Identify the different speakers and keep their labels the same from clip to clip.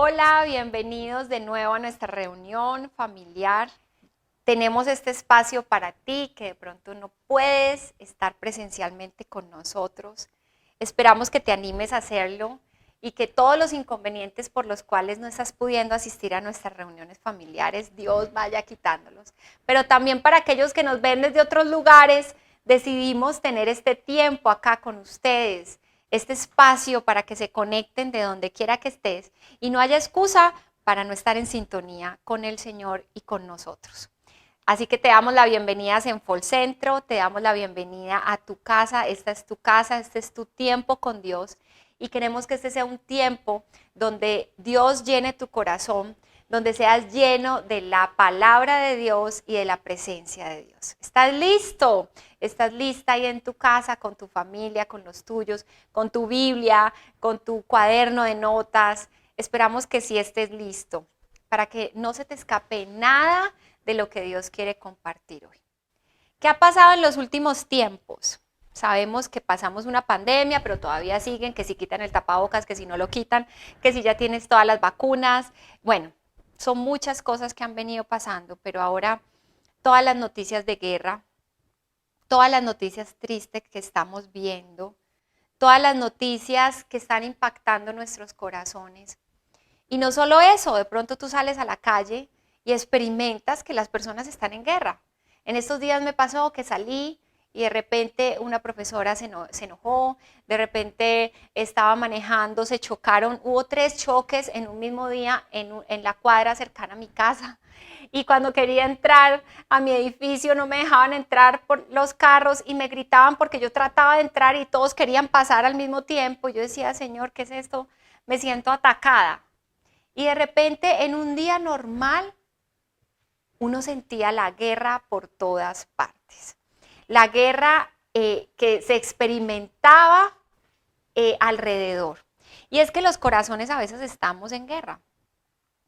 Speaker 1: Hola, bienvenidos de nuevo a nuestra reunión familiar. Tenemos este espacio para ti que de pronto no puedes estar presencialmente con nosotros. Esperamos que te animes a hacerlo y que todos los inconvenientes por los cuales no estás pudiendo asistir a nuestras reuniones familiares, Dios vaya quitándolos. Pero también para aquellos que nos ven desde otros lugares, decidimos tener este tiempo acá con ustedes, este espacio para que se conecten de donde quiera que estés y no haya excusa para no estar en sintonía con el Señor y con nosotros. Así que te damos la bienvenida a Zenfol Centro, te damos la bienvenida a tu casa, esta es tu casa, este es tu tiempo con Dios y queremos que este sea un tiempo donde Dios llene tu corazón, donde seas lleno de la palabra de Dios y de la presencia de Dios. ¿Estás listo? ¿Estás lista ahí en tu casa, con tu familia, con los tuyos, con tu Biblia, con tu cuaderno de notas? Esperamos que sí estés listo, para que no se te escape nada de lo que Dios quiere compartir hoy. ¿Qué ha pasado en los últimos tiempos? Sabemos que pasamos una pandemia, pero todavía siguen, que si quitan el tapabocas, que si no lo quitan, que si ya tienes todas las vacunas. Bueno, son muchas cosas que han venido pasando, pero ahora todas las noticias de guerra, todas las noticias tristes que estamos viendo, todas las noticias que están impactando nuestros corazones. Y no solo eso, de pronto tú sales a la calle y experimentas que las personas están en guerra. En estos días me pasó que salí y de repente una profesora se enojó, de repente estaba manejando, se chocaron, hubo 3 choques en un mismo día en la cuadra cercana a mi casa. Y cuando quería entrar a mi edificio no me dejaban entrar por los carros y me gritaban porque yo trataba de entrar y todos querían pasar al mismo tiempo. Yo decía, Señor, ¿qué es esto? Me siento atacada. Y de repente en un día normal uno sentía la guerra por todas partes. La guerra que se experimentaba alrededor. Y es que los corazones a veces estamos en guerra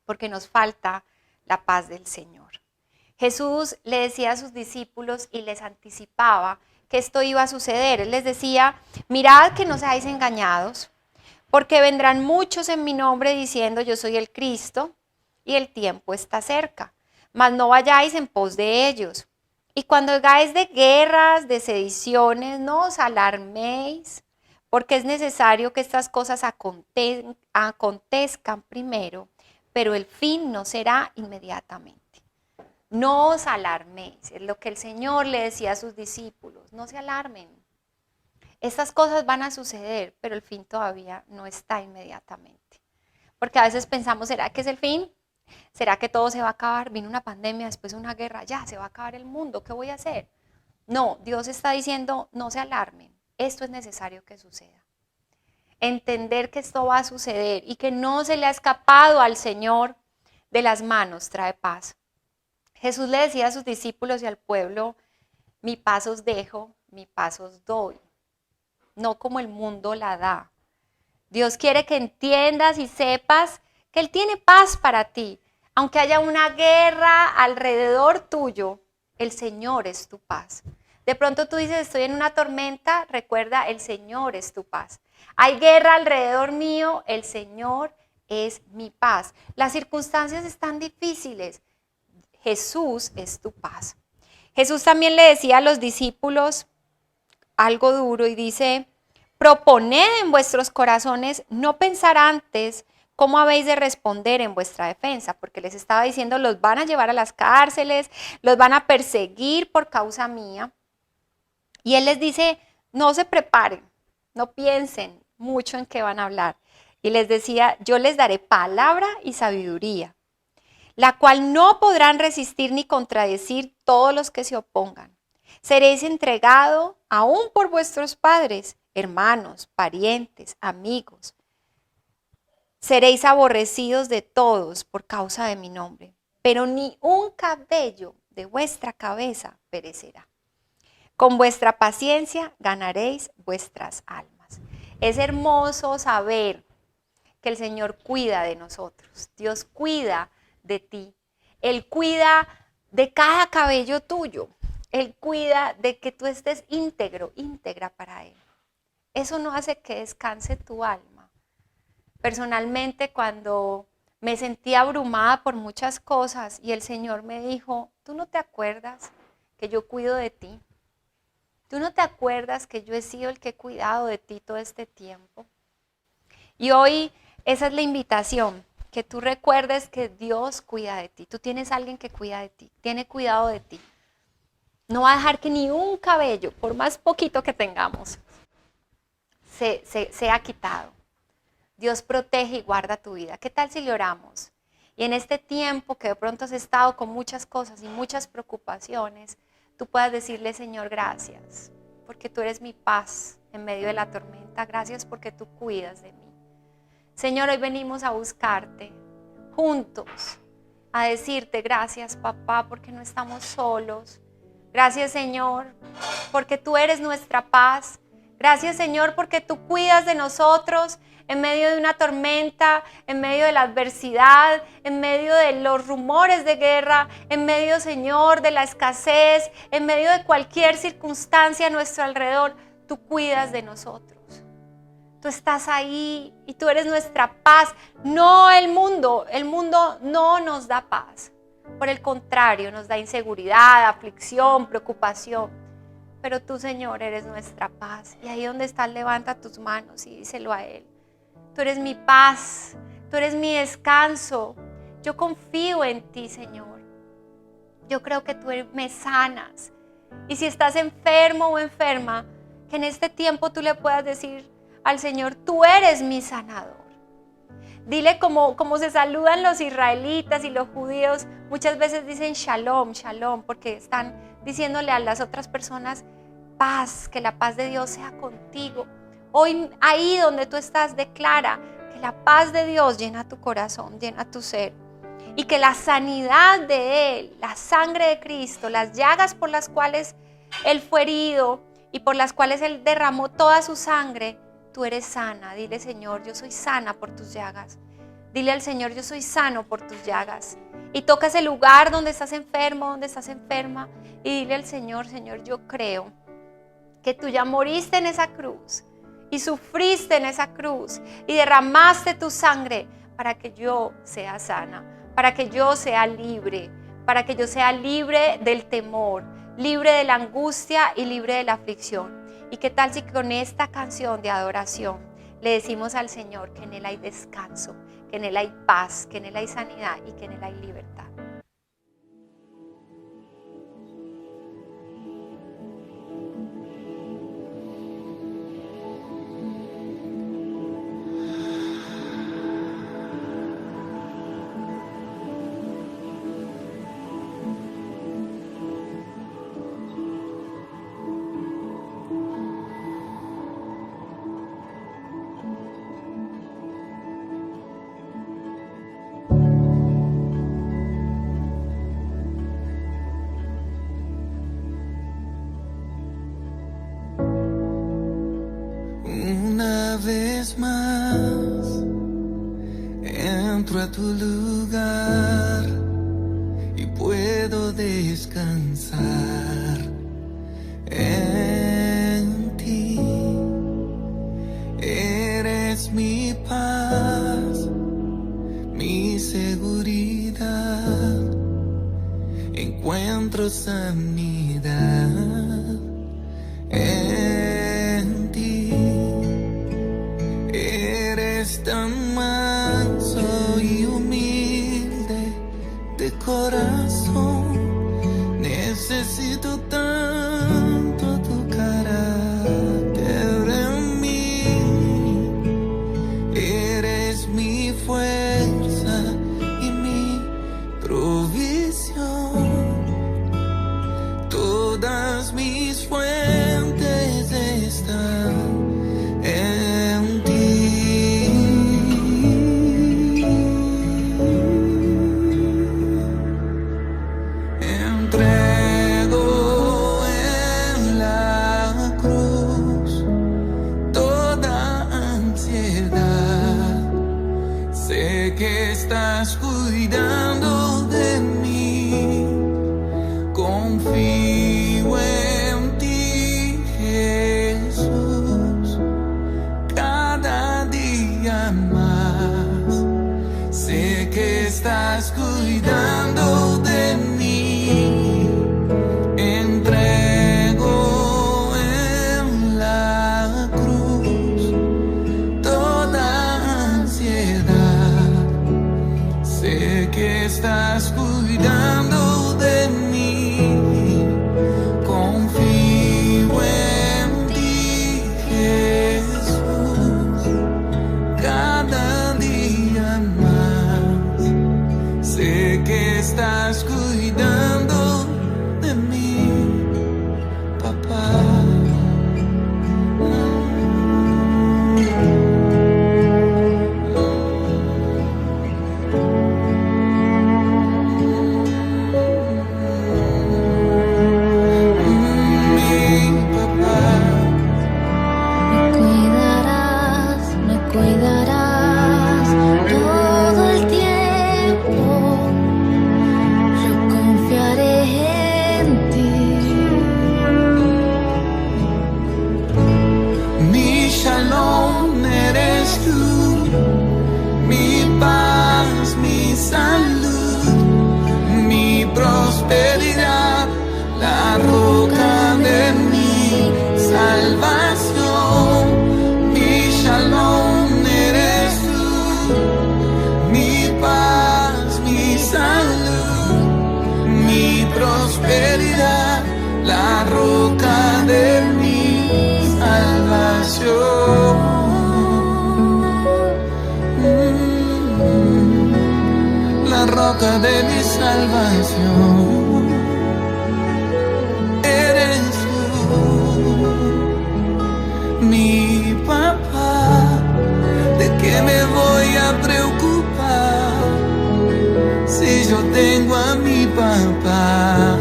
Speaker 1: porque nos falta la paz del Señor. Jesús le decía a sus discípulos y les anticipaba que esto iba a suceder. Él les decía, mirad que no seáis engañados, porque vendrán muchos en mi nombre diciendo yo soy el Cristo y el tiempo está cerca. Mas no vayáis en pos de ellos. Y cuando oigáis de guerras, de sediciones, no os alarméis, porque es necesario que estas cosas acontezcan primero, pero el fin no será inmediatamente. No os alarméis, es lo que el Señor le decía a sus discípulos, no se alarmen. Estas cosas van a suceder, pero el fin todavía no está inmediatamente. Porque a veces pensamos, ¿será que es el fin? ¿Será que todo se va a acabar? Vino una pandemia, después una guerra, ya se va a acabar el mundo, ¿qué voy a hacer? No, Dios está diciendo, no se alarmen, esto es necesario que suceda. Entender que esto va a suceder y que no se le ha escapado al Señor de las manos trae paz. Jesús le decía a sus discípulos y al pueblo, mi paz os dejo, mi paz os doy, no como el mundo la da. Dios quiere que entiendas y sepas que Él tiene paz para ti. Aunque haya una guerra alrededor tuyo, el Señor es tu paz. De pronto tú dices, estoy en una tormenta, recuerda, el Señor es tu paz. Hay guerra alrededor mío, el Señor es mi paz. Las circunstancias están difíciles, Jesús es tu paz. Jesús también le decía a los discípulos algo duro y dice, proponed en vuestros corazones no pensar antes cómo habéis de responder en vuestra defensa, porque les estaba diciendo, los van a llevar a las cárceles, los van a perseguir por causa mía. Y Él les dice, no se preparen, no piensen mucho en qué van a hablar. Y les decía, yo les daré palabra y sabiduría, la cual no podrán resistir ni contradecir todos los que se opongan. Seréis entregado aún por vuestros padres, hermanos, parientes, amigos. Seréis aborrecidos de todos por causa de mi nombre, pero ni un cabello de vuestra cabeza perecerá. Con vuestra paciencia ganaréis vuestras almas. Es hermoso saber que el Señor cuida de nosotros. Dios cuida de ti. Él cuida de cada cabello tuyo. Él cuida de que tú estés íntegro, íntegra para Él. Eso no hace que descanse tu alma. Personalmente, cuando me sentí abrumada por muchas cosas y el Señor me dijo, ¿tú no te acuerdas que yo cuido de ti? ¿Tú no te acuerdas que yo he sido el que he cuidado de ti todo este tiempo? Y hoy esa es la invitación, que tú recuerdes que Dios cuida de ti. Tú tienes a alguien que cuida de ti, tiene cuidado de ti. No va a dejar que ni un cabello, por más poquito que tengamos, sea quitado. Dios protege y guarda tu vida. ¿Qué tal si le oramos? Y en este tiempo que de pronto has estado con muchas cosas y muchas preocupaciones, tú puedas decirle, Señor, gracias, porque tú eres mi paz en medio de la tormenta. Gracias porque tú cuidas de mí. Señor, hoy venimos a buscarte juntos, a decirte gracias, papá, porque no estamos solos. Gracias, Señor, porque tú eres nuestra paz. Gracias, Señor, porque tú cuidas de nosotros en medio de una tormenta, en medio de la adversidad, en medio de los rumores de guerra, en medio, Señor, de la escasez, en medio de cualquier circunstancia a nuestro alrededor. Tú cuidas de nosotros. Tú estás ahí y tú eres nuestra paz. No el mundo no nos da paz. Por el contrario, nos da inseguridad, aflicción, preocupación. Pero tú, Señor, eres nuestra paz. Y ahí donde estás, levanta tus manos y díselo a Él. Tú eres mi paz, tú eres mi descanso. Yo confío en ti, Señor. Yo creo que tú me sanas. Y si estás enfermo o enferma, que en este tiempo tú le puedas decir al Señor, tú eres mi sanador. Dile como se saludan los israelitas y los judíos, muchas veces dicen shalom, shalom, porque están diciéndole a las otras personas, paz, que la paz de Dios sea contigo. Hoy ahí donde tú estás, declara que la paz de Dios llena tu corazón, llena tu ser. Y que la sanidad de Él, la sangre de Cristo, las llagas por las cuales Él fue herido y por las cuales Él derramó toda su sangre, tú eres sana. Dile, Señor, yo soy sana por tus llagas. Dile al Señor, yo soy sano por tus llagas. Y toca ese lugar donde estás enfermo, donde estás enferma. Y dile al Señor, Señor, yo creo que tú ya moriste en esa cruz. Y sufriste en esa cruz. Y derramaste tu sangre para que yo sea sana. Para que yo sea libre. Para que yo sea libre del temor. Libre de la angustia y libre de la aflicción. ¿Y qué tal si con esta canción de adoración le decimos al Señor que en Él hay descanso, que en Él hay paz, que en Él hay sanidad y que en Él hay libertad?
Speaker 2: Una vez más entro a tu lugar y puedo descansar en ti. Eres mi paz, mi seguridad. Encuentro sanidad en ti. Eres tan manso y humilde de corazón. Necesito tanto tu carácter en mí. Eres mi fuerza y mi provisión. Todas mis fuentes están en ti. Entrego en la cruz toda ansiedad. Sé que estás cuidando de mí. Confío en ti, Jesús, cada día más. Sé estás cuidando de mí. Entrego en la cruz toda ansiedad. Sé que estás cuidando de mí. Confío en ti, Jesús, cada día más. Sé que estás cuidando de mí, papá.
Speaker 3: Me cuidarás todo el tiempo. Yo confiaré en ti.
Speaker 2: Mi shalom eres tú, mi paz, mi salud, mi prosperidad, la roca de mi salvación. Mi shalom eres tú, mi paz, mi salud, mi prosperidad, la roca de mi salvación. La roca de mi salvación eres tú, mi papá. ¿De qué me voy a preocupar si yo tengo a mi papá?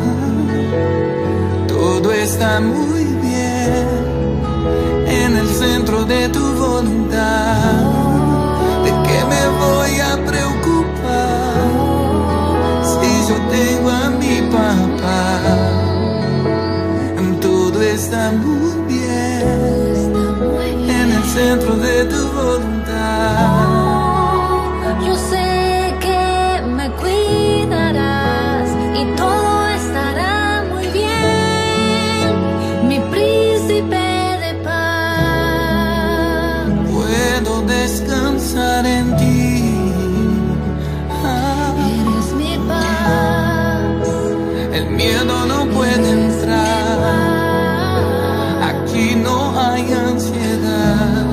Speaker 2: Todo está muy bien en el centro de tu voluntad. ¿De qué me voy a preocupar si yo tengo a mi papá? Todo está muy bien en el centro de tu voluntad.
Speaker 3: Yo sé que me cuidarás y todo estará muy bien, mi príncipe de paz.
Speaker 2: Puedo descansar en ti.
Speaker 3: Eres mi paz.
Speaker 2: El miedo no puede entrar. Aquí no hay ansiedad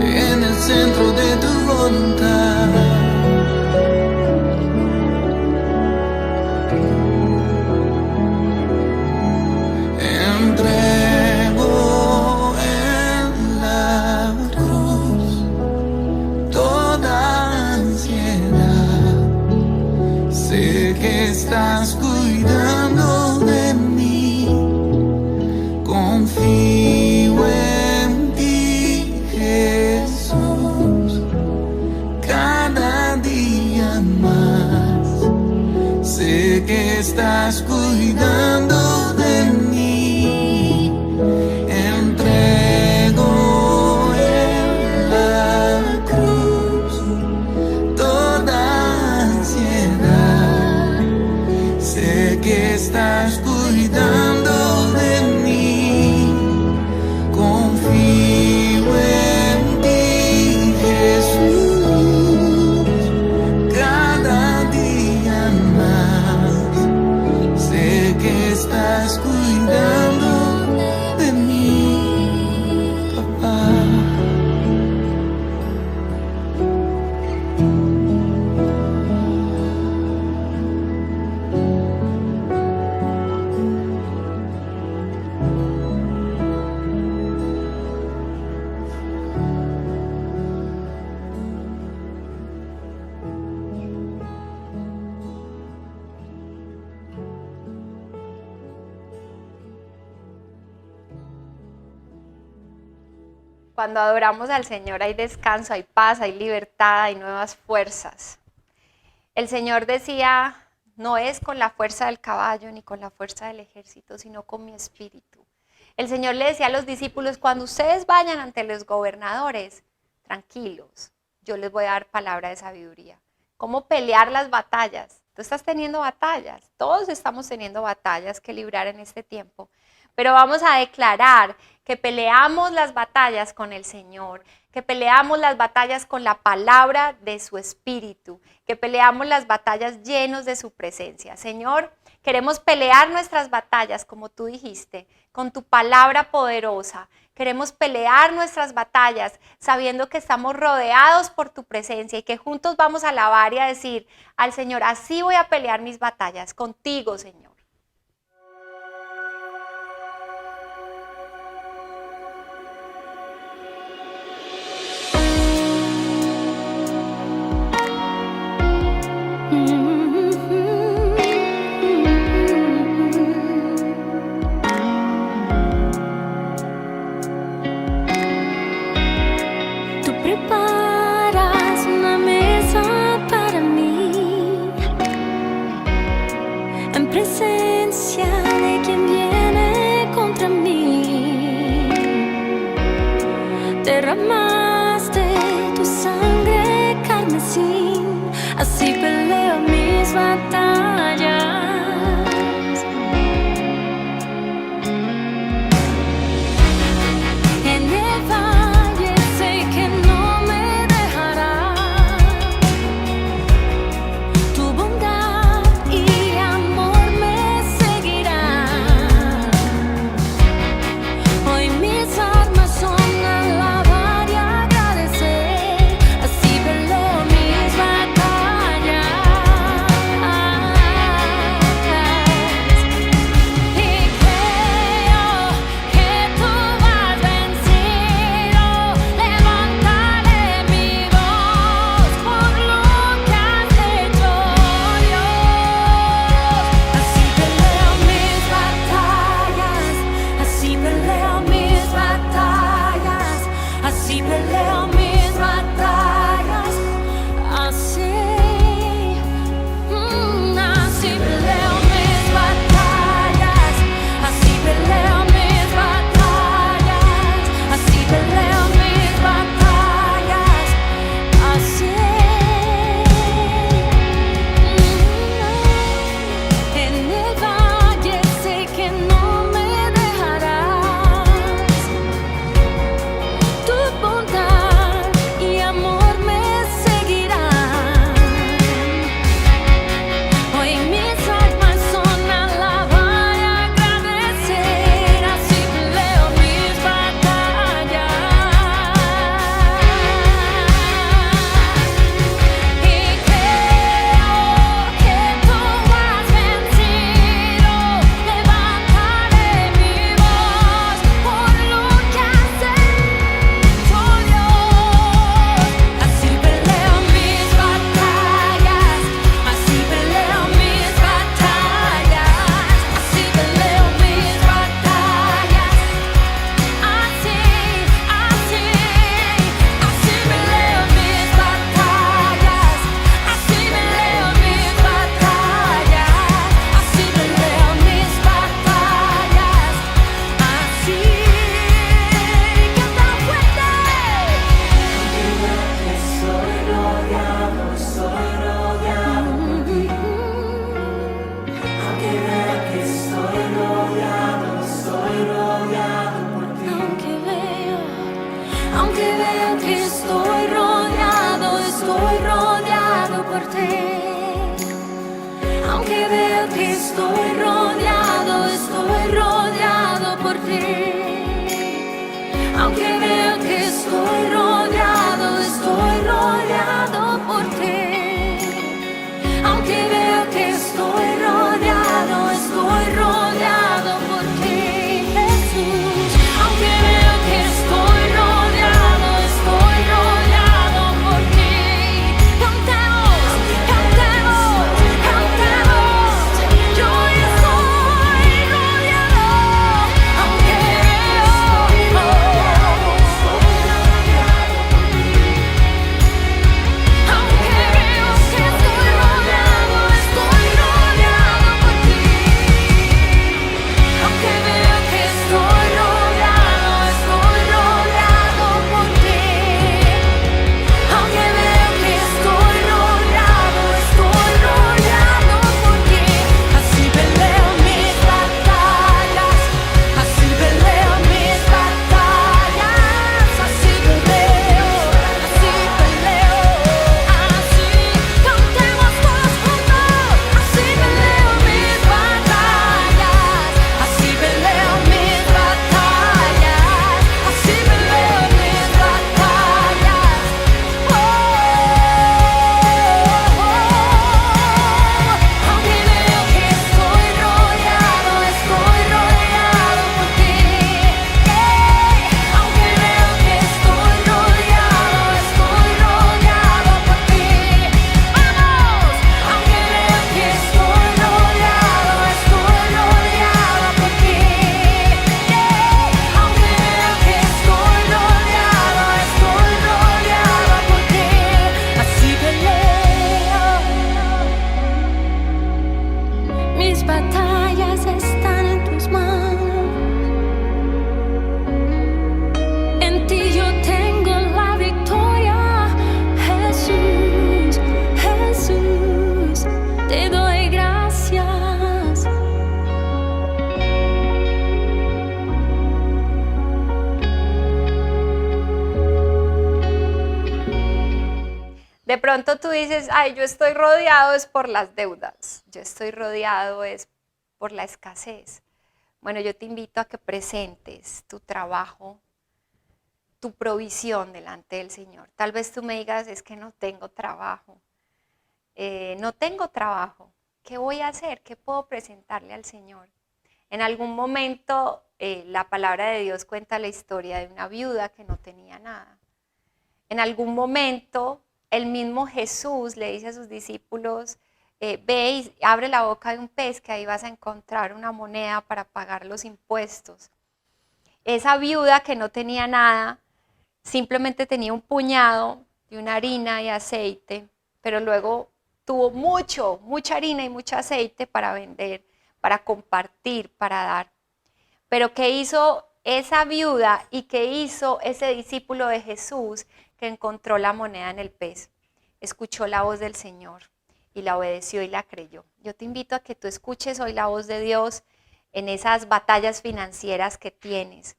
Speaker 2: en el centro de tu voluntad. Entrego en la cruz toda ansiedad. Sé que estás cuidando de mí. Confío en ti, Jesús, cada día más. Sé que estás cuidando de mí. Entrego en la cruz toda ansiedad. Sé que estás cuidando de mí. Confío en ti, Jesús, cada día más. Sé que estás cuidando de mí, papá.
Speaker 1: Cuando adoramos al Señor hay descanso, hay paz, hay libertad, hay nuevas fuerzas. El Señor decía, no es con la fuerza del caballo ni con la fuerza del ejército, sino con mi espíritu. El Señor le decía a los discípulos, cuando ustedes vayan ante los gobernadores, tranquilos, yo les voy a dar palabra de sabiduría. cómo pelear las batallas. Tú estás teniendo batallas, todos estamos teniendo batallas que librar en este tiempo, pero vamos a declarar que peleamos las batallas con el Señor, que peleamos las batallas con la palabra de su Espíritu, que peleamos las batallas llenos de su presencia. Señor, queremos pelear nuestras batallas, como tú dijiste, con tu palabra poderosa. Queremos pelear nuestras batallas sabiendo que estamos rodeados por tu presencia y que juntos vamos a alabar y a decir al Señor, así voy a pelear mis batallas contigo, Señor.
Speaker 3: Preparas una mesa para mí en presencia de quien viene contra mí. Derramaste tu sangre carmesí, así peleo mis batallas. En el valle sé que no me dejarás, tu bondad y amor me seguirán. Hoy mis armas son alabar y agradecer, así peleo mis batallas.
Speaker 1: De pronto tú dices, ay, yo estoy rodeado es por las deudas, yo estoy rodeado es por la escasez. Bueno, yo te invito a que presentes tu trabajo, tu provisión delante del Señor. Tal vez tú me digas, es que no tengo trabajo. No tengo trabajo. ¿Qué voy a hacer? ¿Qué puedo presentarle al Señor? En algún momento la palabra de Dios cuenta la historia de una viuda que no tenía nada. En algún momento el mismo Jesús le dice a sus discípulos, ve y abre la boca de un pez que ahí vas a encontrar una moneda para pagar los impuestos. Esa viuda que no tenía nada, simplemente tenía un puñado de una harina y aceite, pero luego tuvo mucha harina y mucho aceite para vender, para compartir, para dar. Pero ¿qué hizo esa viuda y qué hizo ese discípulo de Jesús que encontró la moneda en el pez? Escuchó la voz del Señor y la obedeció y la creyó. Yo te invito a que tú escuches hoy la voz de Dios en esas batallas financieras que tienes,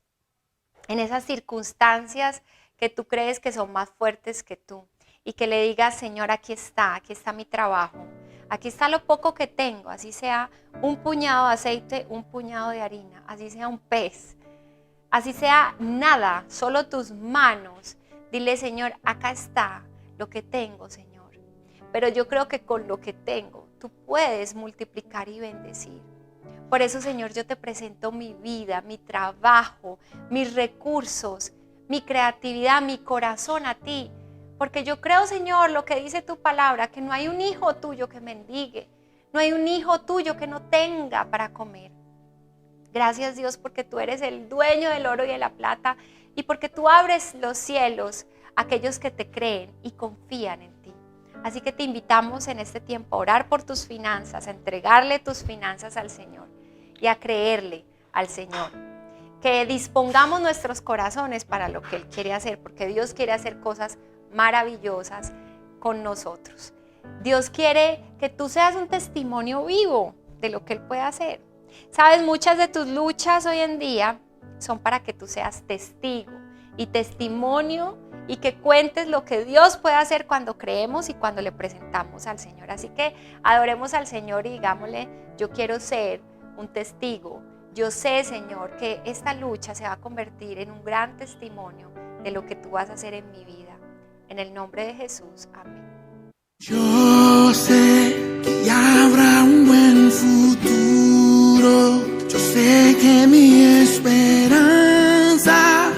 Speaker 1: en esas circunstancias que tú crees que son más fuertes que tú, y que le digas, Señor, aquí está mi trabajo, aquí está lo poco que tengo, así sea un puñado de aceite, un puñado de harina, así sea un pez, así sea nada, solo tus manos. Dile, Señor, acá está lo que tengo, Señor, pero yo creo que con lo que tengo tú puedes multiplicar y bendecir. Por eso, Señor, yo te presento mi vida, mi trabajo, mis recursos, mi creatividad, mi corazón a ti. Porque yo creo, Señor, lo que dice tu palabra, que no hay un hijo tuyo que mendigue, no hay un hijo tuyo que no tenga para comer. Gracias, Dios, porque tú eres el dueño del oro y de la plata y porque tú abres los cielos a aquellos que te creen y confían en ti. Así que te invitamos en este tiempo a orar por tus finanzas, a entregarle tus finanzas al Señor y a creerle al Señor. Que dispongamos nuestros corazones para lo que Él quiere hacer, porque Dios quiere hacer cosas maravillosas con nosotros. Dios quiere que tú seas un testimonio vivo de lo que Él puede hacer. Sabes, muchas de tus luchas hoy en día son para que tú seas testigo y testimonio y que cuentes lo que Dios puede hacer cuando creemos y cuando le presentamos al Señor. Así que adoremos al Señor y digámosle, yo quiero ser un testigo. Yo sé, Señor, que esta lucha se va a convertir en un gran testimonio de lo que tú vas a hacer en mi vida. En el nombre de Jesús, amén.
Speaker 2: Yo sé que ya habrá un buen futuro. Yo sé que mi esperanza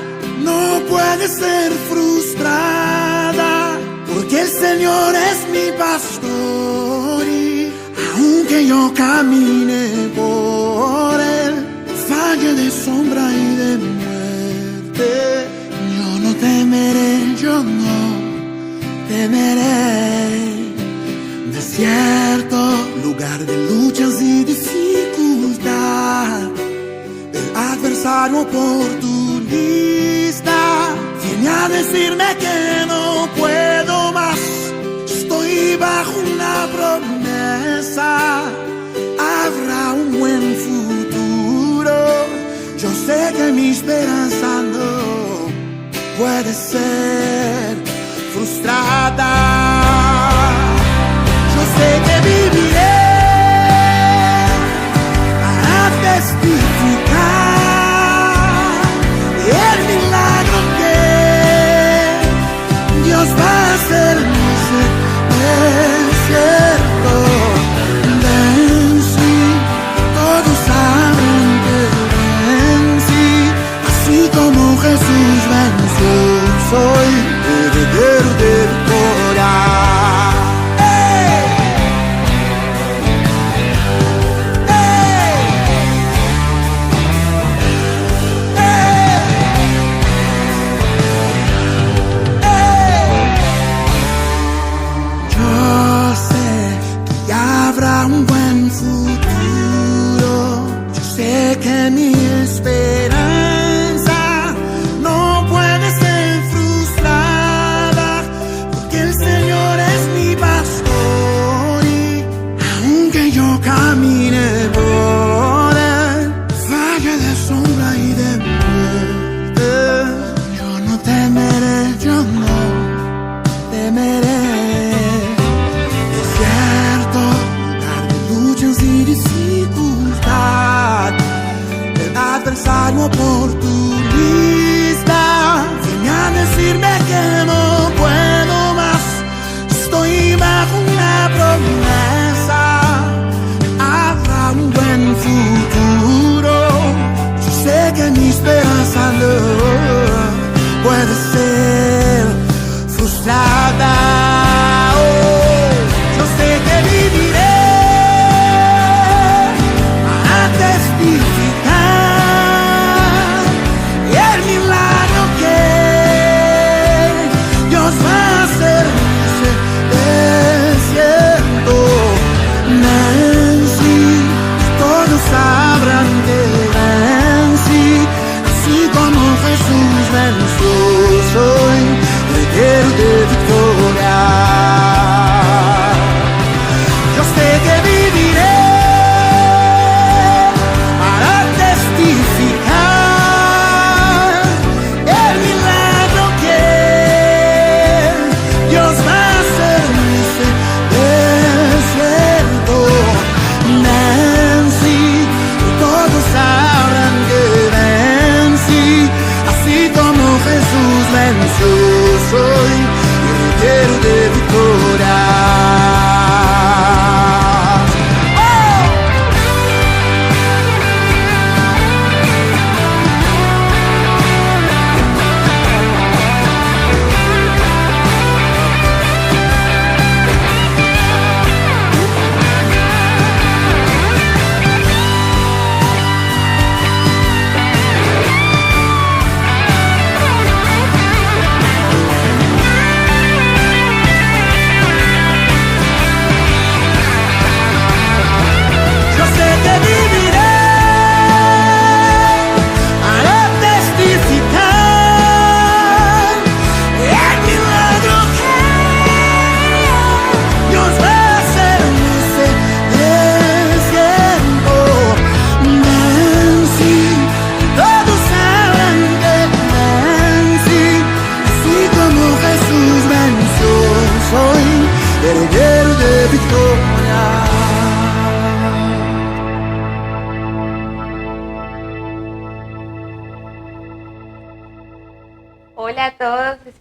Speaker 2: no puede ser frustrada, porque el Señor es mi pastor y aunque yo camine por el valle de sombra y de muerte, yo no temeré, yo no temeré. Desierto, lugar de luchas y dificultad, el adversario oportunista viene a decirme que no puedo más. Estoy bajo una promesa, habrá un buen futuro. Yo sé que mi esperanza no puede ser frustrada. Yo sé que viviré para testificar el milagro que Dios va a hacer. Es cierto, vencí, todos saben que vencí, así como Jesús venció, soy heredero del Torah. Un buen futuro, yo sé que mi esperanza no puede ser frustrada.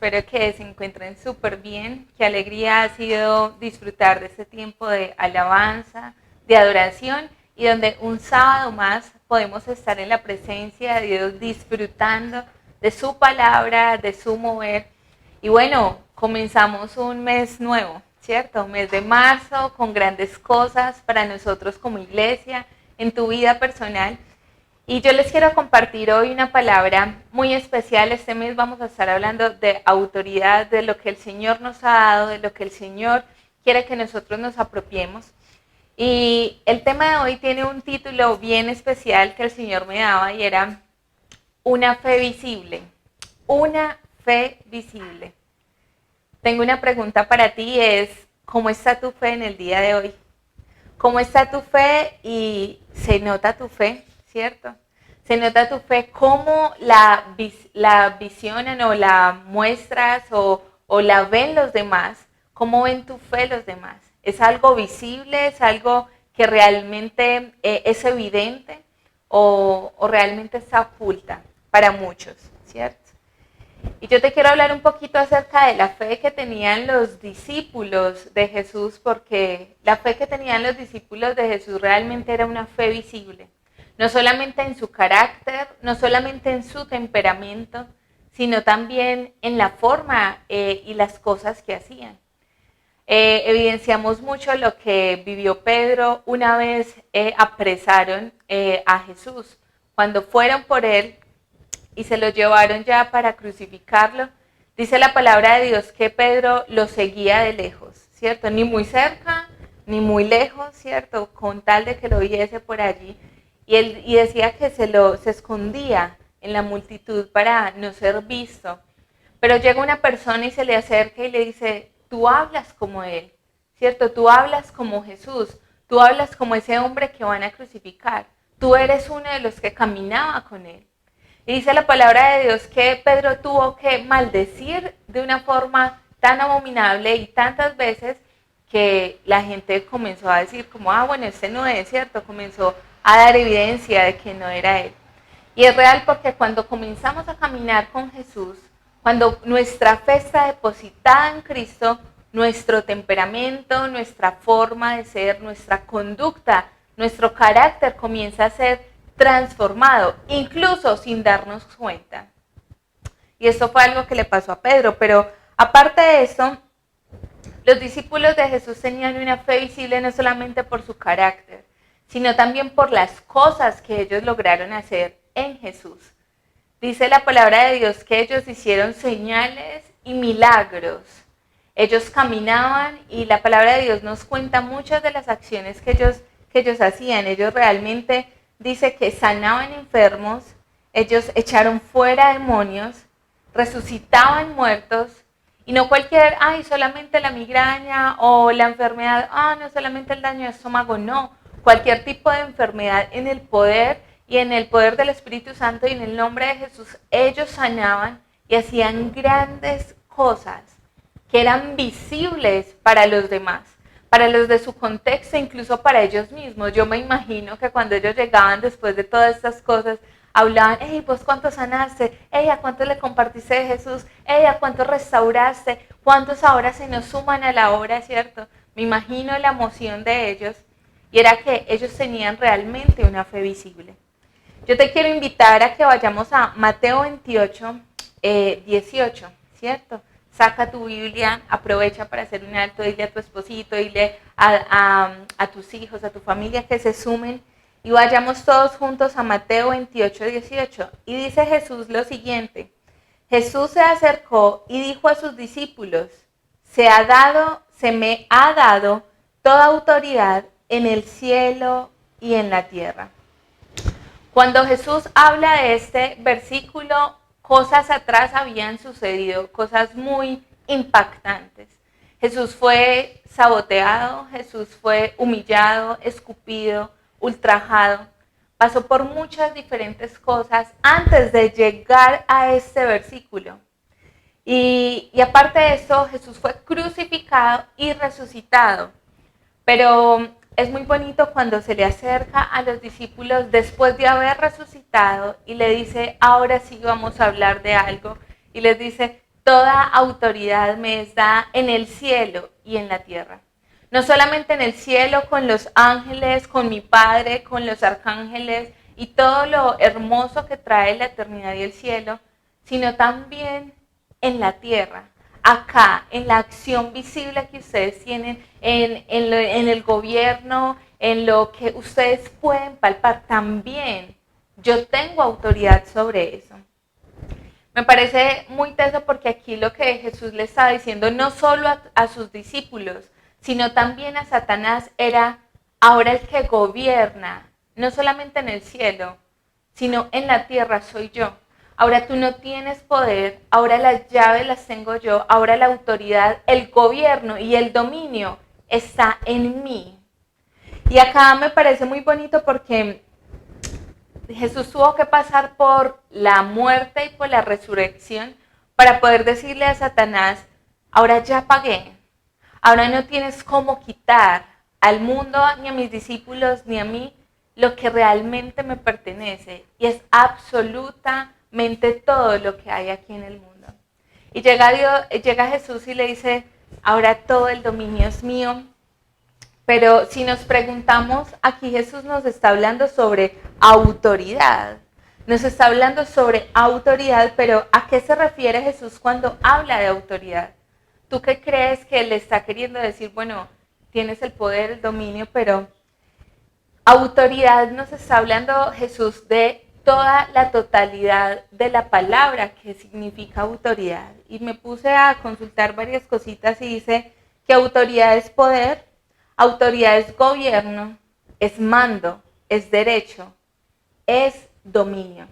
Speaker 4: espero que se encuentren súper bien. Qué alegría ha sido disfrutar de este tiempo de alabanza, de adoración y donde un sábado más podemos estar en la presencia de Dios disfrutando de su palabra, de su mover. Y bueno, comenzamos un mes nuevo, ¿cierto? Un mes de marzo con grandes cosas para nosotros como iglesia, en tu vida personal. Y yo les quiero compartir hoy una palabra muy especial. Este mes vamos a estar hablando de autoridad, de lo que el Señor nos ha dado, de lo que el Señor quiere que nosotros nos apropiemos. Y el tema de hoy tiene un título bien especial que el Señor me daba y era una fe visible. Una fe visible. Tengo una pregunta para ti, es ¿cómo está tu fe en el día de hoy? ¿Cómo está tu fe y se nota tu fe? ¿Cierto? Se nota tu fe, cómo la visionan o la muestras o la ven los demás, cómo ven tu fe los demás. ¿Es algo visible? ¿Es algo que realmente es evidente o realmente está oculta para muchos? ¿Cierto? Y yo te quiero hablar un poquito acerca de la fe que tenían los discípulos de Jesús, porque la fe que tenían los discípulos de Jesús realmente era una fe visible. No solamente en su carácter, no solamente en su temperamento, sino también en la forma y las cosas que hacían. Evidenciamos mucho lo que vivió Pedro una vez apresaron a Jesús. Cuando fueron por él y se lo llevaron ya para crucificarlo, dice la palabra de Dios que Pedro lo seguía de lejos, ¿cierto? Ni muy cerca, ni muy lejos, ¿cierto? Con tal de que lo viese por allí. Y decía que se escondía en la multitud para no ser visto. Pero llega una persona y se le acerca y le dice, tú hablas como él, ¿cierto? Tú hablas como Jesús, tú hablas como ese hombre que van a crucificar. Tú eres uno de los que caminaba con él. Y dice la palabra de Dios que Pedro tuvo que maldecir de una forma tan abominable y tantas veces que la gente comenzó a decir como, bueno, este no es, ¿cierto? Comenzó a dar evidencia de que no era él. Y es real porque cuando comenzamos a caminar con Jesús, cuando nuestra fe está depositada en Cristo, nuestro temperamento, nuestra forma de ser, nuestra conducta, nuestro carácter comienza a ser transformado, incluso sin darnos cuenta. Y esto fue algo que le pasó a Pedro, pero aparte de eso, los discípulos de Jesús tenían una fe visible no solamente por su carácter, sino también por las cosas que ellos lograron hacer en Jesús. Dice la palabra de Dios que ellos hicieron señales y milagros. Ellos caminaban y la palabra de Dios nos cuenta muchas de las acciones que ellos hacían. Ellos realmente dice que sanaban enfermos, ellos echaron fuera demonios, resucitaban muertos. Y no cualquier, solamente la migraña o la enfermedad, no solamente el daño de estómago, no. Cualquier tipo de enfermedad en el poder y en el poder del Espíritu Santo y en el nombre de Jesús, ellos sanaban y hacían grandes cosas que eran visibles para los demás, para los de su contexto, incluso para ellos mismos. Yo me imagino que cuando ellos llegaban después de todas estas cosas, hablaban, ¿vos cuánto sanaste? ¿A cuánto le compartiste de Jesús? ¿A cuánto restauraste? ¿Cuántos ahora se nos suman a la obra, cierto? Me imagino la emoción de ellos. Y era que ellos tenían realmente una fe visible. Yo te quiero invitar a que vayamos a Mateo 28, 18, ¿cierto? Saca tu Biblia, aprovecha para hacer un alto, dile a tu esposito, dile a tus hijos, a tu familia que se sumen y vayamos todos juntos a Mateo 28, 18. Y dice Jesús lo siguiente, Jesús se acercó y dijo a sus discípulos, se me ha dado toda autoridad en el cielo y en la tierra. Cuando Jesús habla de este versículo, cosas atrás habían sucedido, cosas muy impactantes. Jesús fue saboteado, Jesús fue humillado, escupido, ultrajado. Pasó por muchas diferentes cosas antes de llegar a este versículo. Y aparte de eso, Jesús fue crucificado y resucitado. Pero es muy bonito cuando se le acerca a los discípulos después de haber resucitado y le dice, ahora sí vamos a hablar de algo. Y les dice, toda autoridad me es dada en el cielo y en la tierra. No solamente en el cielo con los ángeles, con mi Padre, con los arcángeles y todo lo hermoso que trae la eternidad y el cielo, sino también en la tierra, acá, en la acción visible que ustedes tienen, en el gobierno, en lo que ustedes pueden palpar. También yo tengo autoridad sobre eso. Me parece muy teso porque aquí lo que Jesús le estaba diciendo no solo a sus discípulos, sino también a Satanás, era ahora el que gobierna, no solamente en el cielo, sino en la tierra soy yo. Ahora tú no tienes poder, ahora las llaves las tengo yo, ahora la autoridad, el gobierno y el dominio está en mí. Y acá me parece muy bonito porque Jesús tuvo que pasar por la muerte y por la resurrección para poder decirle a Satanás, ahora ya pagué, ahora no tienes cómo quitar al mundo, ni a mis discípulos, ni a mí, lo que realmente me pertenece. Y es absolutamente todo lo que hay aquí en el mundo. Y llega Jesús y le dice, ahora todo el dominio es mío. Pero si nos preguntamos, aquí Jesús nos está hablando sobre autoridad. Nos está hablando sobre autoridad, pero ¿a qué se refiere Jesús cuando habla de autoridad? ¿Tú qué crees que le está queriendo decir? Bueno, tienes el poder, el dominio, pero autoridad nos está hablando Jesús de toda la totalidad de la palabra que significa autoridad. Y me puse a consultar varias cositas y dice que autoridad es poder, autoridad es gobierno, es mando, es derecho, es dominio.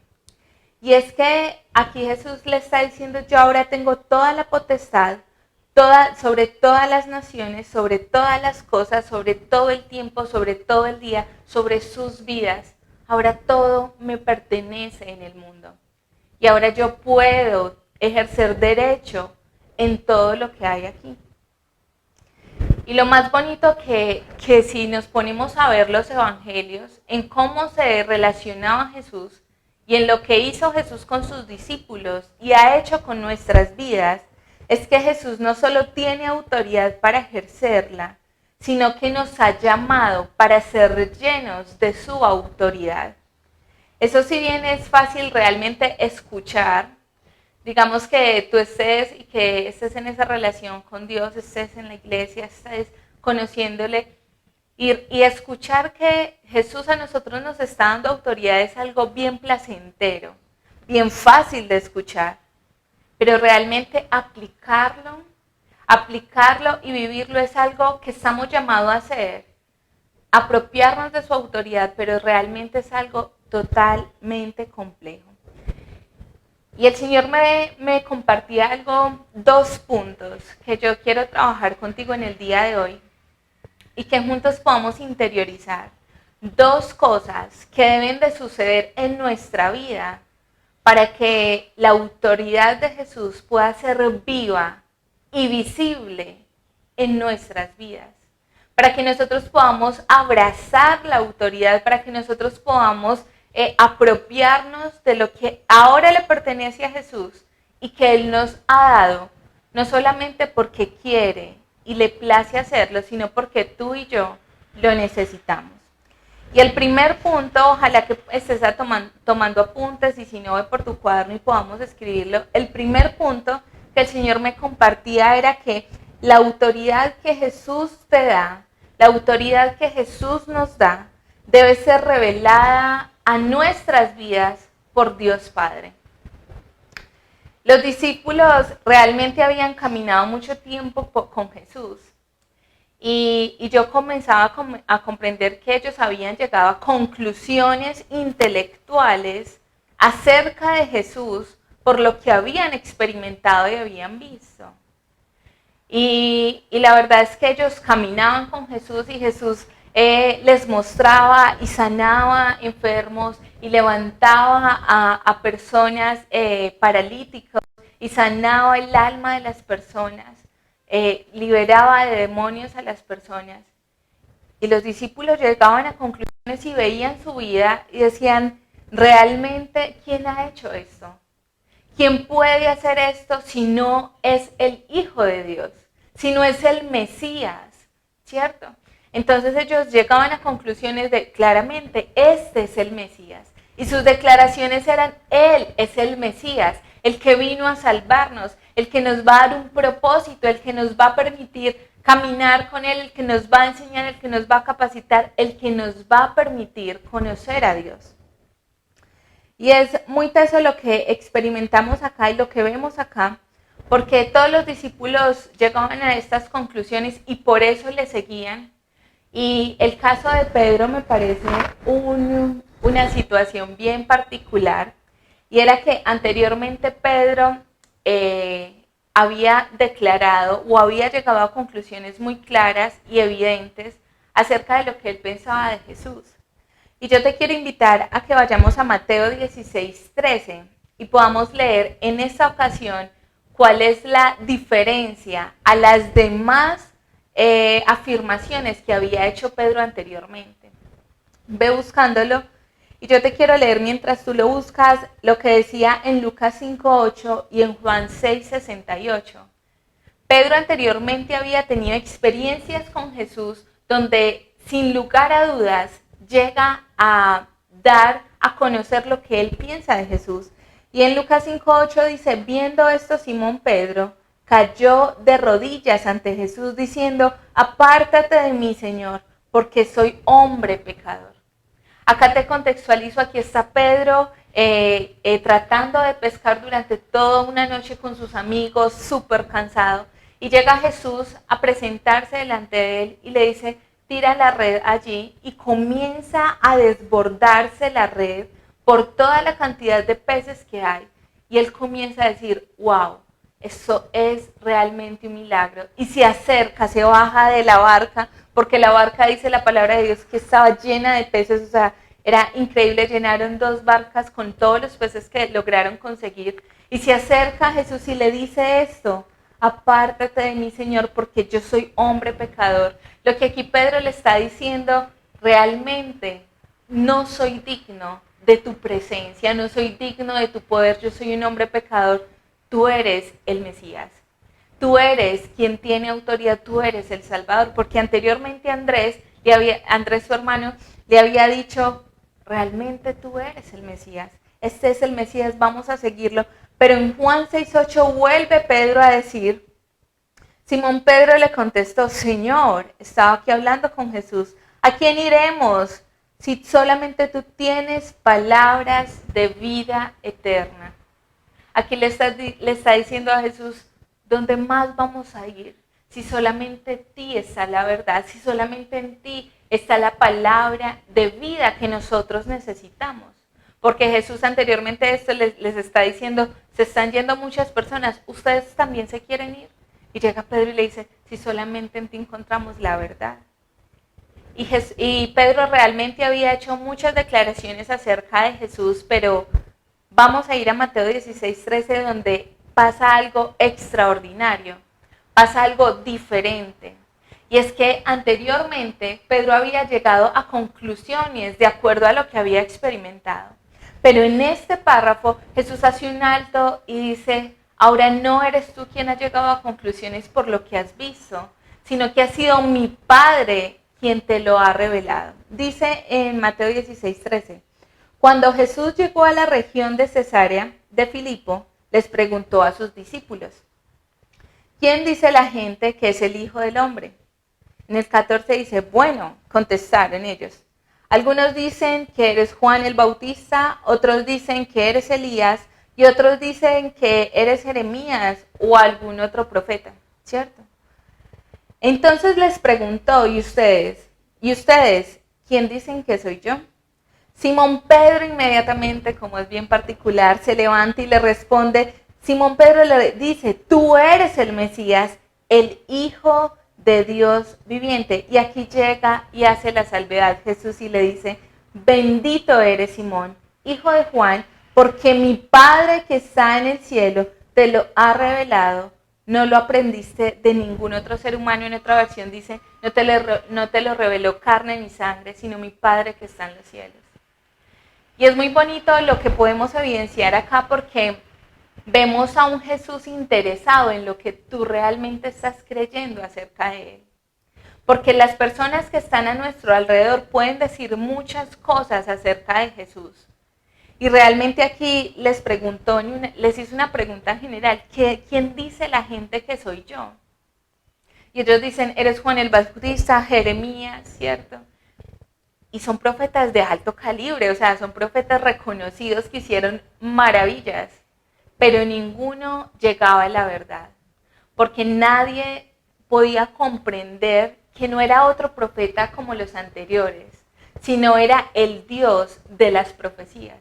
Speaker 4: Y es que aquí Jesús le está diciendo, yo ahora tengo toda la potestad, sobre todas las naciones, sobre todas las cosas, sobre todo el tiempo, sobre todo el día, sobre sus vidas. Ahora todo me pertenece en el mundo. Y ahora yo puedo ejercer derecho en todo lo que hay aquí. Y lo más bonito que si nos ponemos a ver los evangelios, en cómo se relacionaba Jesús y en lo que hizo Jesús con sus discípulos y ha hecho con nuestras vidas, es que Jesús no solo tiene autoridad para ejercerla, sino que nos ha llamado para ser llenos de su autoridad. Eso si bien es fácil realmente escuchar, digamos que tú estés y que estés en esa relación con Dios, estés en la iglesia, estés conociéndole y escuchar que Jesús a nosotros nos está dando autoridad es algo bien placentero, bien fácil de escuchar, pero realmente aplicarlo y vivirlo es algo que estamos llamados a hacer, apropiarnos de su autoridad, pero realmente es algo totalmente complejo. Y el Señor me compartía dos puntos que yo quiero trabajar contigo en el día de hoy y que juntos podamos interiorizar. Dos cosas que deben de suceder en nuestra vida para que la autoridad de Jesús pueda ser viva y visible en nuestras vidas. Para que nosotros podamos abrazar la autoridad, para que nosotros podamos apropiarnos de lo que ahora le pertenece a Jesús y que Él nos ha dado, no solamente porque quiere y le place hacerlo, sino porque tú y yo lo necesitamos. Y el primer punto, ojalá que estés tomando apuntes y si no, ve por tu cuaderno y podamos escribirlo. El primer punto que el Señor me compartía era que la autoridad que Jesús te da, la autoridad que Jesús nos da, debe ser revelada a nuestras vidas por Dios Padre. Los discípulos realmente habían caminado mucho tiempo con Jesús y yo comenzaba a comprender que ellos habían llegado a conclusiones intelectuales acerca de Jesús por lo que habían experimentado y habían visto. Y la verdad es que ellos caminaban con Jesús y Jesús les mostraba y sanaba enfermos y levantaba a personas paralíticos y sanaba el alma de las personas, liberaba de demonios a las personas. Y los discípulos llegaban a conclusiones y veían su vida y decían, ¿realmente quién ha hecho esto? ¿quién puede hacer esto si no es el Hijo de Dios? Si no es el Mesías, ¿cierto? Entonces ellos llegaban a conclusiones de, claramente, este es el Mesías. Y sus declaraciones eran, Él es el Mesías, el que vino a salvarnos, el que nos va a dar un propósito, el que nos va a permitir caminar con Él, el que nos va a enseñar, el que nos va a capacitar, el que nos va a permitir conocer a Dios. Y es muy teso lo que experimentamos acá y lo que vemos acá, porque todos los discípulos llegaban a estas conclusiones y por eso le seguían. Y el caso de Pedro me parece una situación bien particular, y era que anteriormente Pedro había declarado o había llegado a conclusiones muy claras y evidentes acerca de lo que él pensaba de Jesús. Y yo te quiero invitar a que vayamos a Mateo 16:13 y podamos leer en esta ocasión cuál es la diferencia a las demás afirmaciones que había hecho Pedro anteriormente. Ve buscándolo y yo te quiero leer mientras tú lo buscas lo que decía en Lucas 5:8 y en Juan 6:68. Pedro anteriormente había tenido experiencias con Jesús donde sin lugar a dudas llega a dar a conocer lo que él piensa de Jesús. Y en Lucas 5:8 dice, viendo esto Simón Pedro cayó de rodillas ante Jesús diciendo, apártate de mí, Señor, porque soy hombre pecador. Acá te contextualizo, aquí está Pedro tratando de pescar durante toda una noche con sus amigos, súper cansado, y llega Jesús a presentarse delante de él y le dice, tira la red allí, y comienza a desbordarse la red por toda la cantidad de peces que hay. Y él comienza a decir, wow, eso es realmente un milagro. Y se acerca, se baja de la barca, porque la barca dice la palabra de Dios que estaba llena de peces, o sea, era increíble, llenaron 2 barcas con todos los peces que lograron conseguir. Y se acerca a Jesús y le dice esto, apártate de mí, Señor, porque yo soy hombre pecador. Lo que aquí Pedro le está diciendo, realmente no soy digno de tu presencia, no soy digno de tu poder, yo soy un hombre pecador, tú eres el Mesías. Tú eres quien tiene autoridad, tú eres el Salvador, porque anteriormente Andrés, su hermano, le había dicho, realmente tú eres el Mesías, este es el Mesías, vamos a seguirlo. Pero en Juan 6:8 vuelve Pedro a decir, Simón Pedro le contestó, Señor, estaba aquí hablando con Jesús, ¿a quién iremos si solamente tú tienes palabras de vida eterna? Aquí le está diciendo a Jesús, ¿dónde más vamos a ir? Si solamente en ti está la verdad, si solamente en ti está la palabra de vida que nosotros necesitamos. Porque Jesús anteriormente a esto les está diciendo, se están yendo muchas personas, ustedes también se quieren ir. Y llega Pedro y le dice, si solamente en ti encontramos la verdad. Y Pedro realmente había hecho muchas declaraciones acerca de Jesús, pero vamos a ir a Mateo 16:13, donde pasa algo extraordinario, pasa algo diferente. Y es que anteriormente Pedro había llegado a conclusiones de acuerdo a lo que había experimentado. Pero en este párrafo Jesús hace un alto y dice, ahora no eres tú quien ha llegado a conclusiones por lo que has visto, sino que ha sido mi Padre quien te lo ha revelado. Dice en Mateo 16:13, cuando Jesús llegó a la región de Cesarea de Filipo, les preguntó a sus discípulos, ¿quién dice la gente que es el Hijo del Hombre? En el 14 dice, bueno, contestaron ellos. Algunos dicen que eres Juan el Bautista, otros dicen que eres Elías y otros dicen que eres Jeremías o algún otro profeta, ¿cierto? Entonces les preguntó, ¿y ustedes? ¿Quién dicen que soy yo? Simón Pedro inmediatamente, como es bien particular, se levanta y le responde, Simón Pedro le dice, tú eres el Mesías, el Hijo de Dios viviente. Y aquí llega y hace la salvedad Jesús y le dice, bendito eres Simón, hijo de Juan, porque mi Padre que está en el cielo te lo ha revelado, no lo aprendiste de ningún otro ser humano. En otra versión dice, no te lo reveló carne ni sangre, sino mi Padre que está en los cielos. Y es muy bonito lo que podemos evidenciar acá porque Vemos a un Jesús interesado en lo que tú realmente estás creyendo acerca de Él. Porque las personas que están a nuestro alrededor pueden decir muchas cosas acerca de Jesús. Y realmente aquí les preguntó, les hizo una pregunta general, ¿quién dice la gente que soy yo? Y ellos dicen, eres Juan el Bautista, Jeremías, ¿cierto? Y son profetas de alto calibre, o sea, son profetas reconocidos que hicieron maravillas, pero ninguno llegaba a la verdad, porque nadie podía comprender que no era otro profeta como los anteriores, sino era el Dios de las profecías.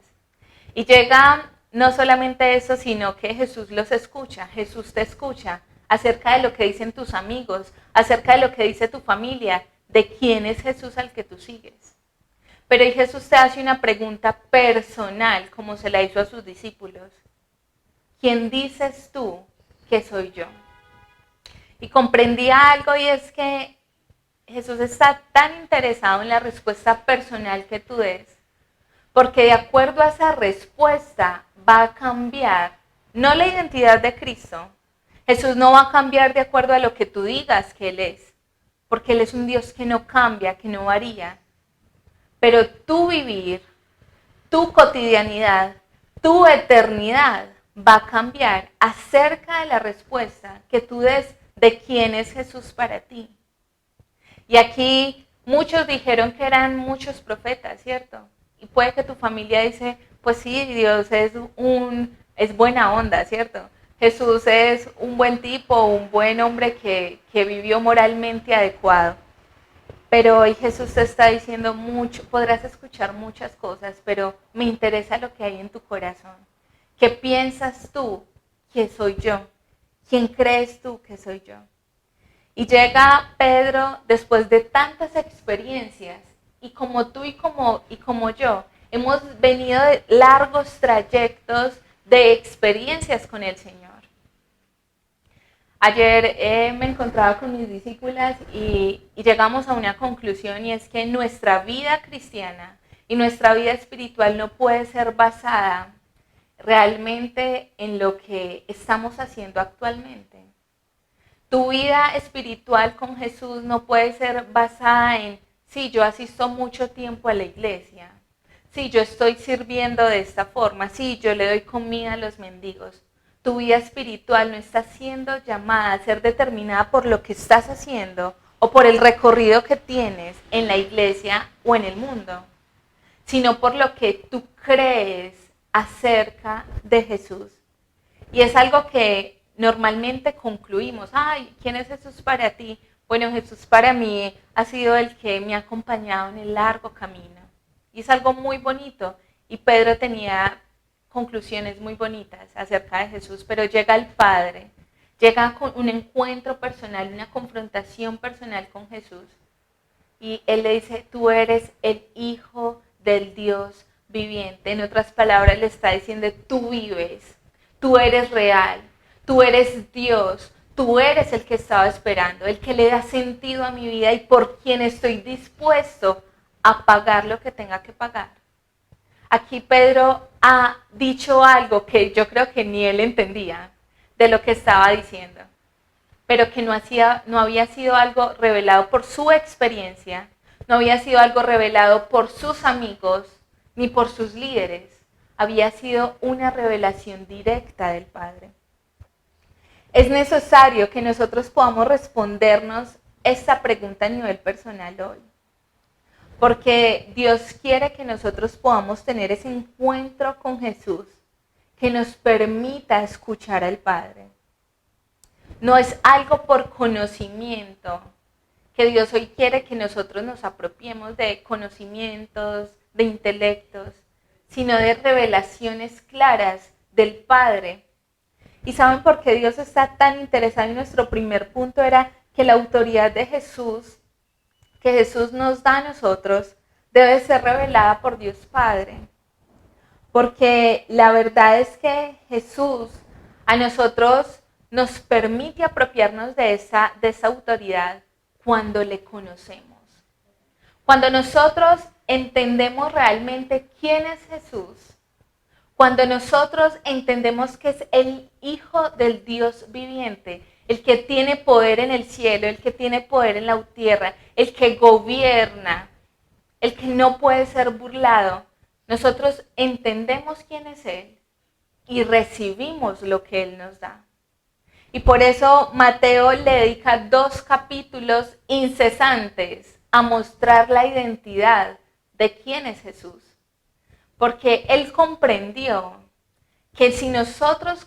Speaker 4: Y llega no solamente eso, sino que Jesús los escucha, Jesús te escucha acerca de lo que dicen tus amigos, acerca de lo que dice tu familia, de quién es Jesús al que tú sigues. Pero ahí Jesús te hace una pregunta personal, como se la hizo a sus discípulos. ¿Quién dices tú que soy yo? Y comprendí algo, y es que Jesús está tan interesado en la respuesta personal que tú des, porque de acuerdo a esa respuesta va a cambiar, no la identidad de Cristo. Jesús no va a cambiar de acuerdo a lo que tú digas que Él es, porque Él es un Dios que no cambia, que no varía. Pero tu vivir, tu cotidianidad, tu eternidad va a cambiar acerca de la respuesta que tú des de quién es Jesús para ti. Y aquí muchos dijeron que eran muchos profetas, ¿cierto? Y puede que tu familia dice, pues sí, Dios es buena onda, ¿cierto? Jesús es un buen tipo, un buen hombre que vivió moralmente adecuado. Pero hoy Jesús te está diciendo mucho, podrás escuchar muchas cosas, pero me interesa lo que hay en tu corazón. ¿Qué piensas tú que soy yo? ¿Quién crees tú que soy yo? Y llega Pedro después de tantas experiencias, y como tú y como yo, hemos venido de largos trayectos de experiencias con el Señor. Ayer me encontraba con mis discípulas y llegamos a una conclusión, y es que nuestra vida cristiana y nuestra vida espiritual no puede ser basada realmente en lo que estamos haciendo actualmente. Tu vida espiritual con Jesús no puede ser basada en, sí, yo asisto mucho tiempo a la iglesia, sí, yo estoy sirviendo de esta forma, sí, yo le doy comida a los mendigos. Tu vida espiritual no está siendo llamada a ser determinada por lo que estás haciendo o por el recorrido que tienes en la iglesia o en el mundo, sino por lo que tú crees acerca de Jesús. Y es algo que normalmente concluimos, ay, ¿quién es Jesús para ti? Bueno, Jesús para mí ha sido el que me ha acompañado en el largo camino. Y es algo muy bonito. Y Pedro tenía conclusiones muy bonitas acerca de Jesús, pero llega el Padre, llega con un encuentro personal, una confrontación personal con Jesús. Y Él le dice, tú eres el Hijo del Dios viviente. En otras palabras, le está diciendo, tú vives, tú eres real, tú eres Dios, tú eres el que estaba esperando, el que le da sentido a mi vida y por quien estoy dispuesto a pagar lo que tenga que pagar. Aquí Pedro ha dicho algo que yo creo que ni él entendía de lo que estaba diciendo, pero que no había sido algo revelado por su experiencia, no había sido algo revelado por sus amigos ni por sus líderes, había sido una revelación directa del Padre. Es necesario que nosotros podamos respondernos esta pregunta a nivel personal hoy. Porque Dios quiere que nosotros podamos tener ese encuentro con Jesús que nos permita escuchar al Padre. No es algo por conocimiento, que Dios hoy quiere que nosotros nos apropiemos de conocimientos, de intelectos, sino de revelaciones claras del Padre. ¿Y saben por qué Dios está tan interesado? Y nuestro primer punto era que la autoridad de Jesús, que Jesús nos da a nosotros, debe ser revelada por Dios Padre. Porque la verdad es que Jesús a nosotros nos permite apropiarnos de esa autoridad cuando le conocemos. Cuando nosotros entendemos realmente quién es Jesús, Cuando nosotros entendemos que es el Hijo del Dios viviente, el que tiene poder en el cielo, el que tiene poder en la tierra, el que gobierna, el que no puede ser burlado, nosotros entendemos quién es Él y recibimos lo que Él nos da. Y por eso Mateo le dedica 2 capítulos incesantes a mostrar la identidad de quién es Jesús. Porque Él comprendió que si nosotros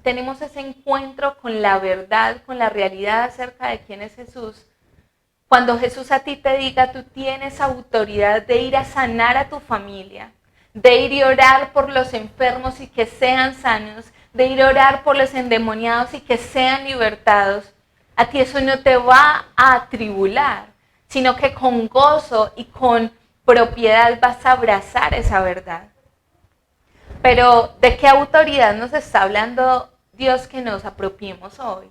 Speaker 4: tenemos ese encuentro con la verdad, con la realidad acerca de quién es Jesús, cuando Jesús a ti te diga, tú tienes autoridad de ir a sanar a tu familia, de ir y orar por los enfermos y que sean sanos, de ir a orar por los endemoniados y que sean libertados, a ti eso no te va a atribular, sino que con gozo y con propiedad vas a abrazar esa verdad. Pero ¿de qué autoridad nos está hablando Dios que nos apropiemos hoy?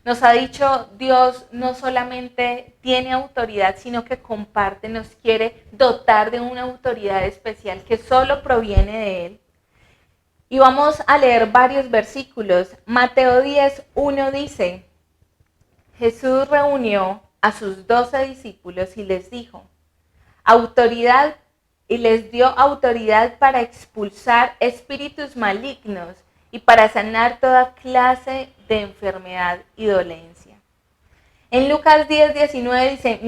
Speaker 4: Nos ha dicho Dios no solamente tiene autoridad, sino que comparte, nos quiere dotar de una autoridad especial que solo proviene de Él. Y vamos a leer varios versículos. Mateo 10:1 dice, Jesús reunió a sus 12 discípulos y les dijo, autoridad, y les dio autoridad para expulsar espíritus malignos y para sanar toda clase de enfermedad y dolencia. En Lucas 10:19 dice,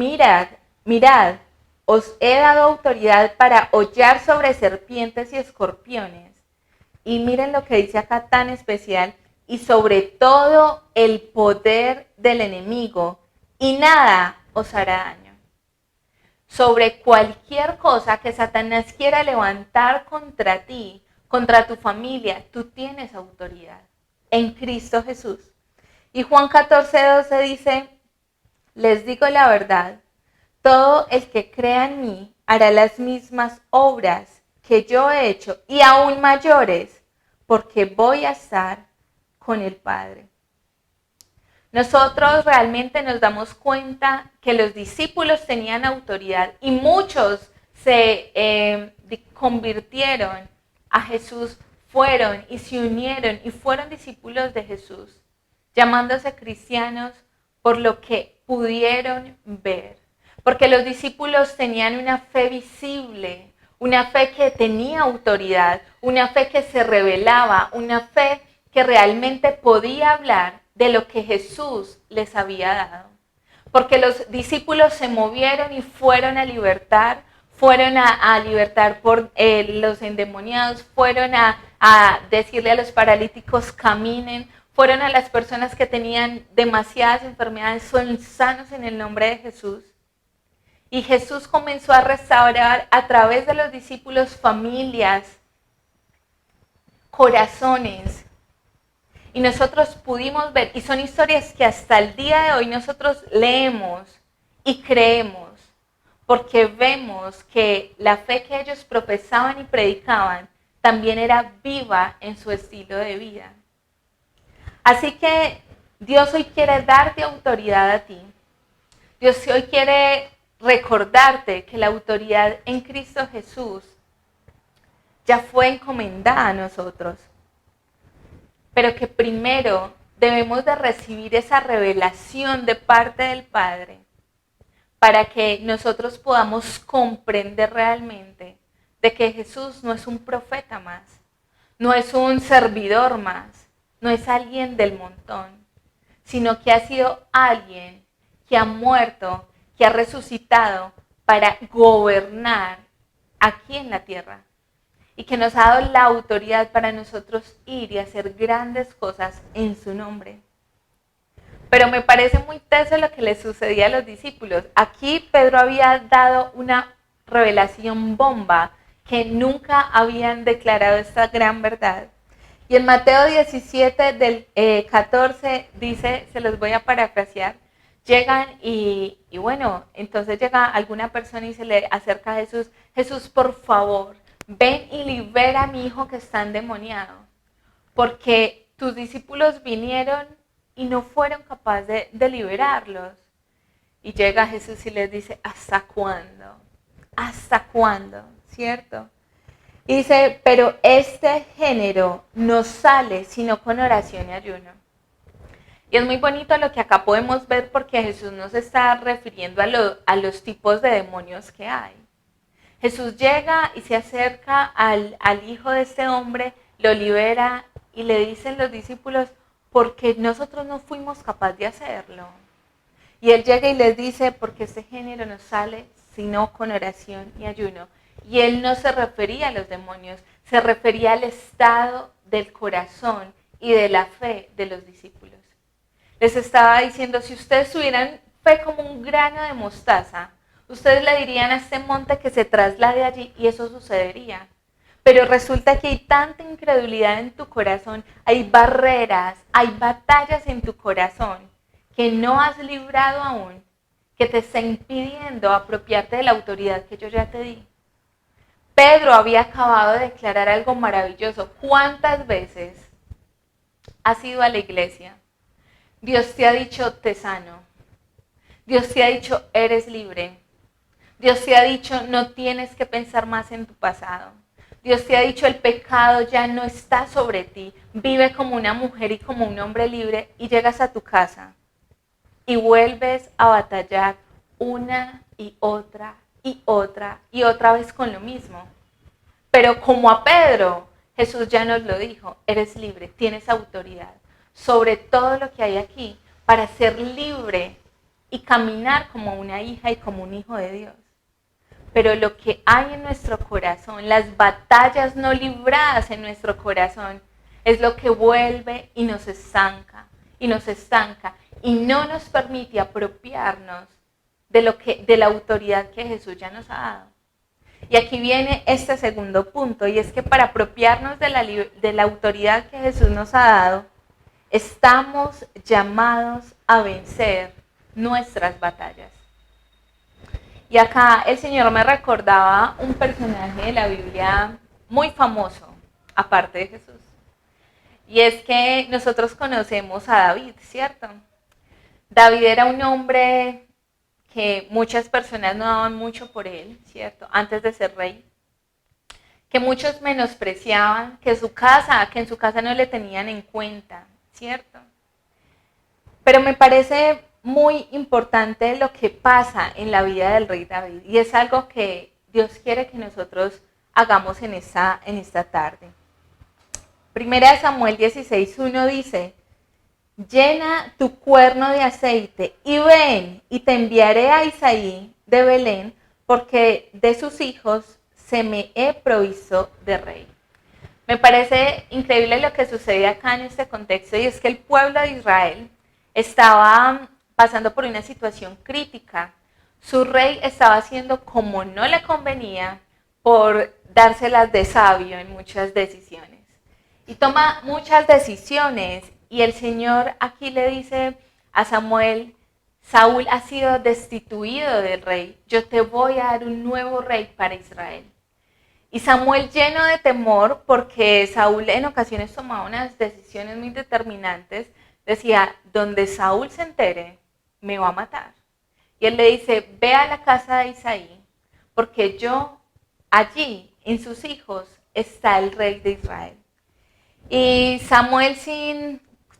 Speaker 4: mirad, os he dado autoridad para hollar sobre serpientes y escorpiones. Y miren lo que dice acá tan especial, y sobre todo el poder del enemigo, y nada os hará daño. Sobre cualquier cosa que Satanás quiera levantar contra ti, contra tu familia, tú tienes autoridad en Cristo Jesús. Y Juan 14:12 dice, les digo la verdad, todo el que crea en mí hará las mismas obras que yo he hecho y aún mayores, porque voy a estar con el Padre. Nosotros realmente nos damos cuenta que los discípulos tenían autoridad y muchos se convirtieron a Jesús, fueron y se unieron y fueron discípulos de Jesús, llamándose cristianos por lo que pudieron ver. Porque los discípulos tenían una fe visible, una fe que tenía autoridad, una fe que se revelaba, una fe que realmente podía hablar de lo que Jesús les había dado. Porque los discípulos se movieron y fueron a libertar, fueron a libertar por los endemoniados, fueron a decirle a los paralíticos caminen, fueron a las personas que tenían demasiadas enfermedades, son sanos en el nombre de Jesús. Y Jesús comenzó a restaurar a través de los discípulos familias, corazones. Y nosotros pudimos ver, y son historias que hasta el día de hoy nosotros leemos y creemos, porque vemos que la fe que ellos profesaban y predicaban también era viva en su estilo de vida. Así que Dios hoy quiere darte autoridad a ti. Dios hoy quiere recordarte que la autoridad en Cristo Jesús ya fue encomendada a nosotros. Pero que primero debemos de recibir esa revelación de parte del Padre para que nosotros podamos comprender realmente de que Jesús no es un profeta más, no es un servidor más, no es alguien del montón, sino que ha sido alguien que ha muerto, que ha resucitado para gobernar aquí en la tierra. Y que nos ha dado la autoridad para nosotros ir y hacer grandes cosas en su nombre. Pero me parece muy teso lo que le sucedía a los discípulos. Aquí Pedro había dado una revelación bomba que nunca habían declarado esta gran verdad. Y en Mateo 17 del 14 dice, se los voy a parafrasear, llegan y bueno, entonces llega alguna persona y se le acerca a Jesús, Jesús, por favor, ven y libera a mi hijo que está endemoniado, porque tus discípulos vinieron y no fueron capaces de liberarlos. Y llega Jesús y les dice, ¿hasta cuándo? ¿Hasta cuándo? ¿Cierto? Dice, pero este género no sale sino con oración y ayuno. Y es muy bonito lo que acá podemos ver porque Jesús nos está refiriendo a los tipos de demonios que hay. Jesús llega y se acerca al hijo de este hombre, lo libera y le dicen los discípulos, porque nosotros no fuimos capaces de hacerlo. Y él llega y les dice, porque este género no sale sino con oración y ayuno. Y él no se refería a los demonios, se refería al estado del corazón y de la fe de los discípulos. Les estaba diciendo, si ustedes tuvieran fe como un grano de mostaza, ustedes le dirían a este monte que se traslade allí y eso sucedería. Pero resulta que hay tanta incredulidad en tu corazón, hay barreras, hay batallas en tu corazón que no has librado aún, que te está impidiendo apropiarte de la autoridad que yo ya te di. Pedro había acabado de declarar algo maravilloso. ¿Cuántas veces has ido a la iglesia? Dios te ha dicho, te sano. Dios te ha dicho, eres libre. Dios te ha dicho, no tienes que pensar más en tu pasado. Dios te ha dicho, el pecado ya no está sobre ti. Vive como una mujer y como un hombre libre y llegas a tu casa y vuelves a batallar una y otra y otra y otra vez con lo mismo. Pero como a Pedro, Jesús ya nos lo dijo, eres libre, tienes autoridad sobre todo lo que hay aquí para ser libre y caminar como una hija y como un hijo de Dios. Pero lo que hay en nuestro corazón, las batallas no libradas en nuestro corazón, es lo que vuelve y nos estanca, y no nos permite apropiarnos de la autoridad que Jesús ya nos ha dado. Y aquí viene este segundo punto, y es que para apropiarnos de la autoridad que Jesús nos ha dado, estamos llamados a vencer nuestras batallas. Y acá el Señor me recordaba un personaje de la Biblia muy famoso, aparte de Jesús. Y es que nosotros conocemos a David, ¿cierto? David era un hombre que muchas personas no daban mucho por él, ¿cierto? Antes de ser rey. Que muchos menospreciaban, que en su casa no le tenían en cuenta, ¿cierto? Pero me parece muy importante lo que pasa en la vida del rey David y es algo que Dios quiere que nosotros hagamos en esta tarde. Primera de Samuel 16:1 dice, llena tu cuerno de aceite y ven y te enviaré a Isaí de Belén porque de sus hijos se me he provisto de rey. Me parece increíble lo que sucede acá en este contexto y es que el pueblo de Israel estaba pasando por una situación crítica. Su rey estaba haciendo como no le convenía por dárselas de sabio en muchas decisiones. Y toma muchas decisiones y el Señor aquí le dice a Samuel, Saúl ha sido destituido del rey, yo te voy a dar un nuevo rey para Israel. Y Samuel lleno de temor porque Saúl en ocasiones tomaba unas decisiones muy determinantes, decía, donde Saúl se entere, me va a matar. Y él le dice, ve a la casa de Isaí, porque allí, en sus hijos, está el rey de Israel. Y Samuel,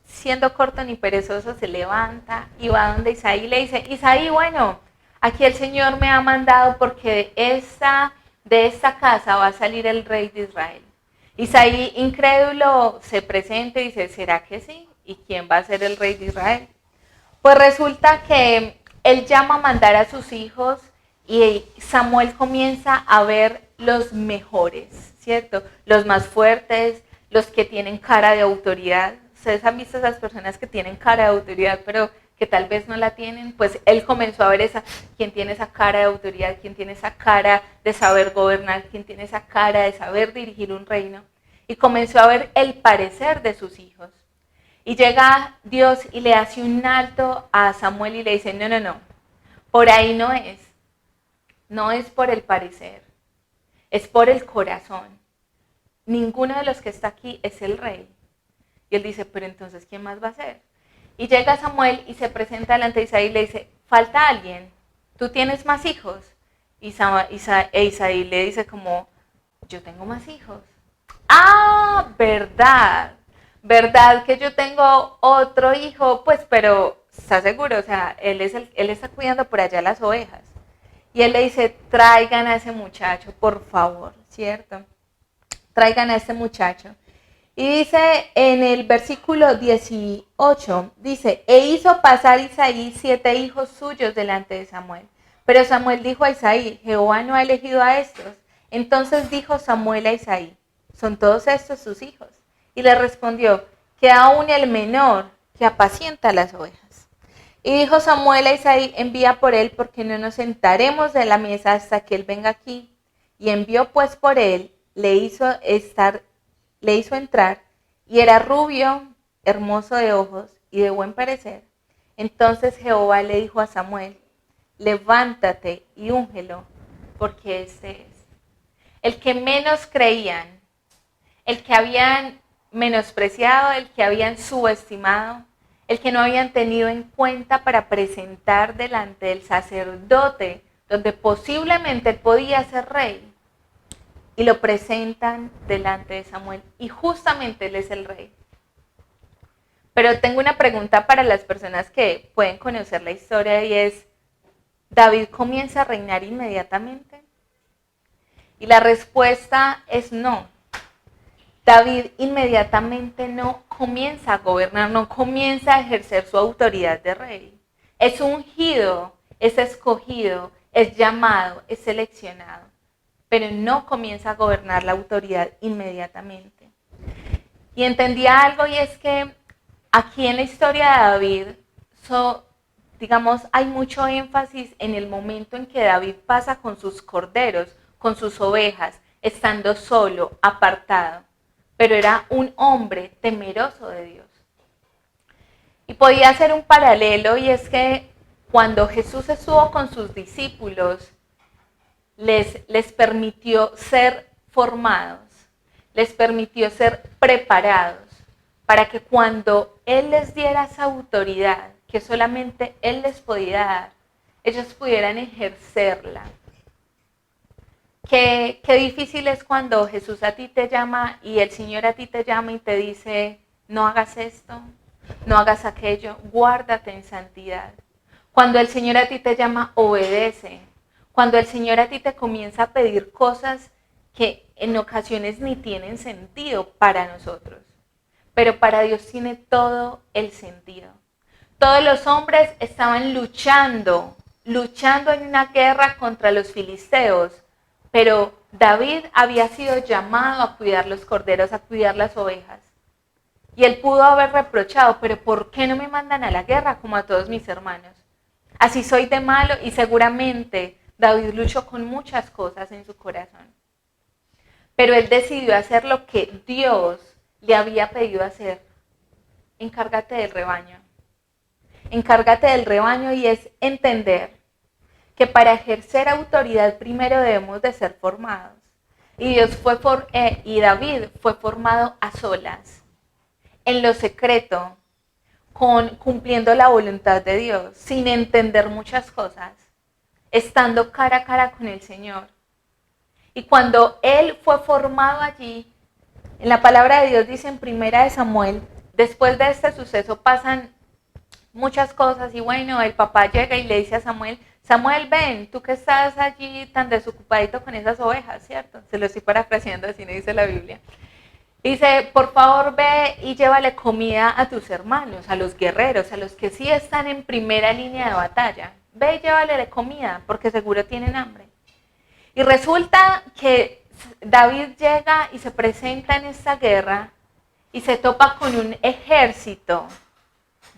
Speaker 4: siendo corto ni perezoso, se levanta y va donde Isaí y le dice, Isaí, bueno, aquí el Señor me ha mandado porque de esta casa va a salir el rey de Israel. Isaí, incrédulo, se presenta y dice, ¿será que sí? ¿Y quién va a ser el rey de Israel? Pues resulta que él llama a mandar a sus hijos y Samuel comienza a ver los mejores, ¿cierto? Los más fuertes, los que tienen cara de autoridad. Ustedes han visto esas personas que tienen cara de autoridad, pero que tal vez no la tienen. Pues él comenzó a ver quién tiene esa cara de autoridad, quién tiene esa cara de saber gobernar, quién tiene esa cara de saber dirigir un reino. Y comenzó a ver el parecer de sus hijos. Y llega Dios y le hace un alto a Samuel y le dice, no, por ahí no es por el parecer, es por el corazón. Ninguno de los que está aquí es el rey. Y él dice, pero entonces, ¿quién más va a ser? Y llega Samuel y se presenta delante de Isaí y le dice, falta alguien, ¿tú tienes más hijos? Y Isaí le dice como, yo tengo más hijos. Ah, verdad. ¿Verdad que yo tengo otro hijo? Pues, pero, ¿está seguro? O sea, él está cuidando por allá las ovejas. Y él le dice, traigan a ese muchacho, por favor, ¿cierto? Traigan a ese muchacho. Y dice en el versículo 18, dice, e hizo pasar Isaí 7 hijos suyos delante de Samuel. Pero Samuel dijo a Isaí, Jehová no ha elegido a estos. Entonces dijo Samuel a Isaí, ¿son todos estos sus hijos? Y le respondió, que aún el menor que apacienta las ovejas. Y dijo Samuel a Isaí, envía por él, porque no nos sentaremos de la mesa hasta que él venga aquí. Y envió pues por él, le hizo entrar, y era rubio, hermoso de ojos y de buen parecer. Entonces Jehová le dijo a Samuel, levántate y úngelo, porque este es. El que menos creían, el que habían menospreciado, el que habían subestimado, el que no habían tenido en cuenta para presentar delante del sacerdote, donde posiblemente podía ser rey, y lo presentan delante de Samuel, y justamente él es el rey. Pero tengo una pregunta para las personas que pueden conocer la historia, y es, ¿David comienza a reinar inmediatamente? Y la respuesta es no. David inmediatamente no comienza a gobernar, no comienza a ejercer su autoridad de rey. Es ungido, es escogido, es llamado, es seleccionado, pero no comienza a gobernar la autoridad inmediatamente. Y entendía algo, y es que aquí en la historia de David, digamos, hay mucho énfasis en el momento en que David pasa con sus corderos, con sus ovejas, estando solo, apartado. Pero era un hombre temeroso de Dios. Y podía hacer un paralelo, y es que cuando Jesús estuvo con sus discípulos, les permitió ser formados, les permitió ser preparados, para que cuando Él les diera esa autoridad que solamente Él les podía dar, ellos pudieran ejercerla. Qué difícil es cuando Jesús a ti te llama y el Señor a ti te llama y te dice, no hagas esto, no hagas aquello, guárdate en santidad. Cuando el Señor a ti te llama, obedece. Cuando el Señor a ti te comienza a pedir cosas que en ocasiones ni tienen sentido para nosotros, pero para Dios tiene todo el sentido. Todos los hombres estaban luchando en una guerra contra los filisteos, pero David había sido llamado a cuidar los corderos, a cuidar las ovejas. Y él pudo haber reprochado, pero ¿por qué no me mandan a la guerra como a todos mis hermanos? Así soy de malo, y seguramente David luchó con muchas cosas en su corazón. Pero él decidió hacer lo que Dios le había pedido hacer. Encárgate del rebaño. Encárgate del rebaño, y es entender que para ejercer autoridad primero debemos de ser formados. Y David fue formado a solas, en lo secreto, cumpliendo la voluntad de Dios, sin entender muchas cosas, estando cara a cara con el Señor. Y cuando él fue formado allí, en la palabra de Dios dice en 1 Samuel, después de este suceso pasan muchas cosas, y bueno, el papá llega y le dice a Samuel, Samuel, ven, tú que estás allí tan desocupadito con esas ovejas, ¿cierto? Se lo estoy parafraseando, así no dice la Biblia. Dice, por favor ve y llévale comida a tus hermanos, a los guerreros, a los que sí están en primera línea de batalla. Ve y llévale comida, porque seguro tienen hambre. Y resulta que David llega y se presenta en esta guerra y se topa con un ejército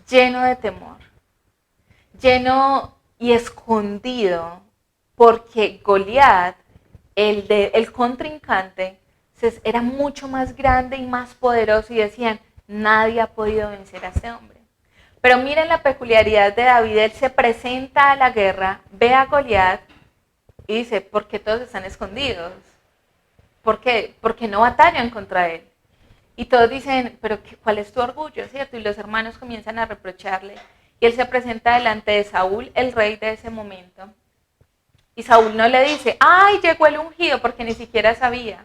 Speaker 4: lleno de temor, lleno y escondido, porque Goliat, el contrincante, era mucho más grande y más poderoso, y decían, nadie ha podido vencer a este hombre. Pero miren la peculiaridad de David, él se presenta a la guerra, ve a Goliat y dice, ¿por qué todos están escondidos? ¿Por qué? Porque no batallan contra él. Y todos dicen, pero ¿cuál es tu orgullo? ¿Cierto? Y los hermanos comienzan a reprocharle. Y él se presenta delante de Saúl, el rey de ese momento. Y Saúl no le dice, ¡ay, llegó el ungido! Porque ni siquiera sabía.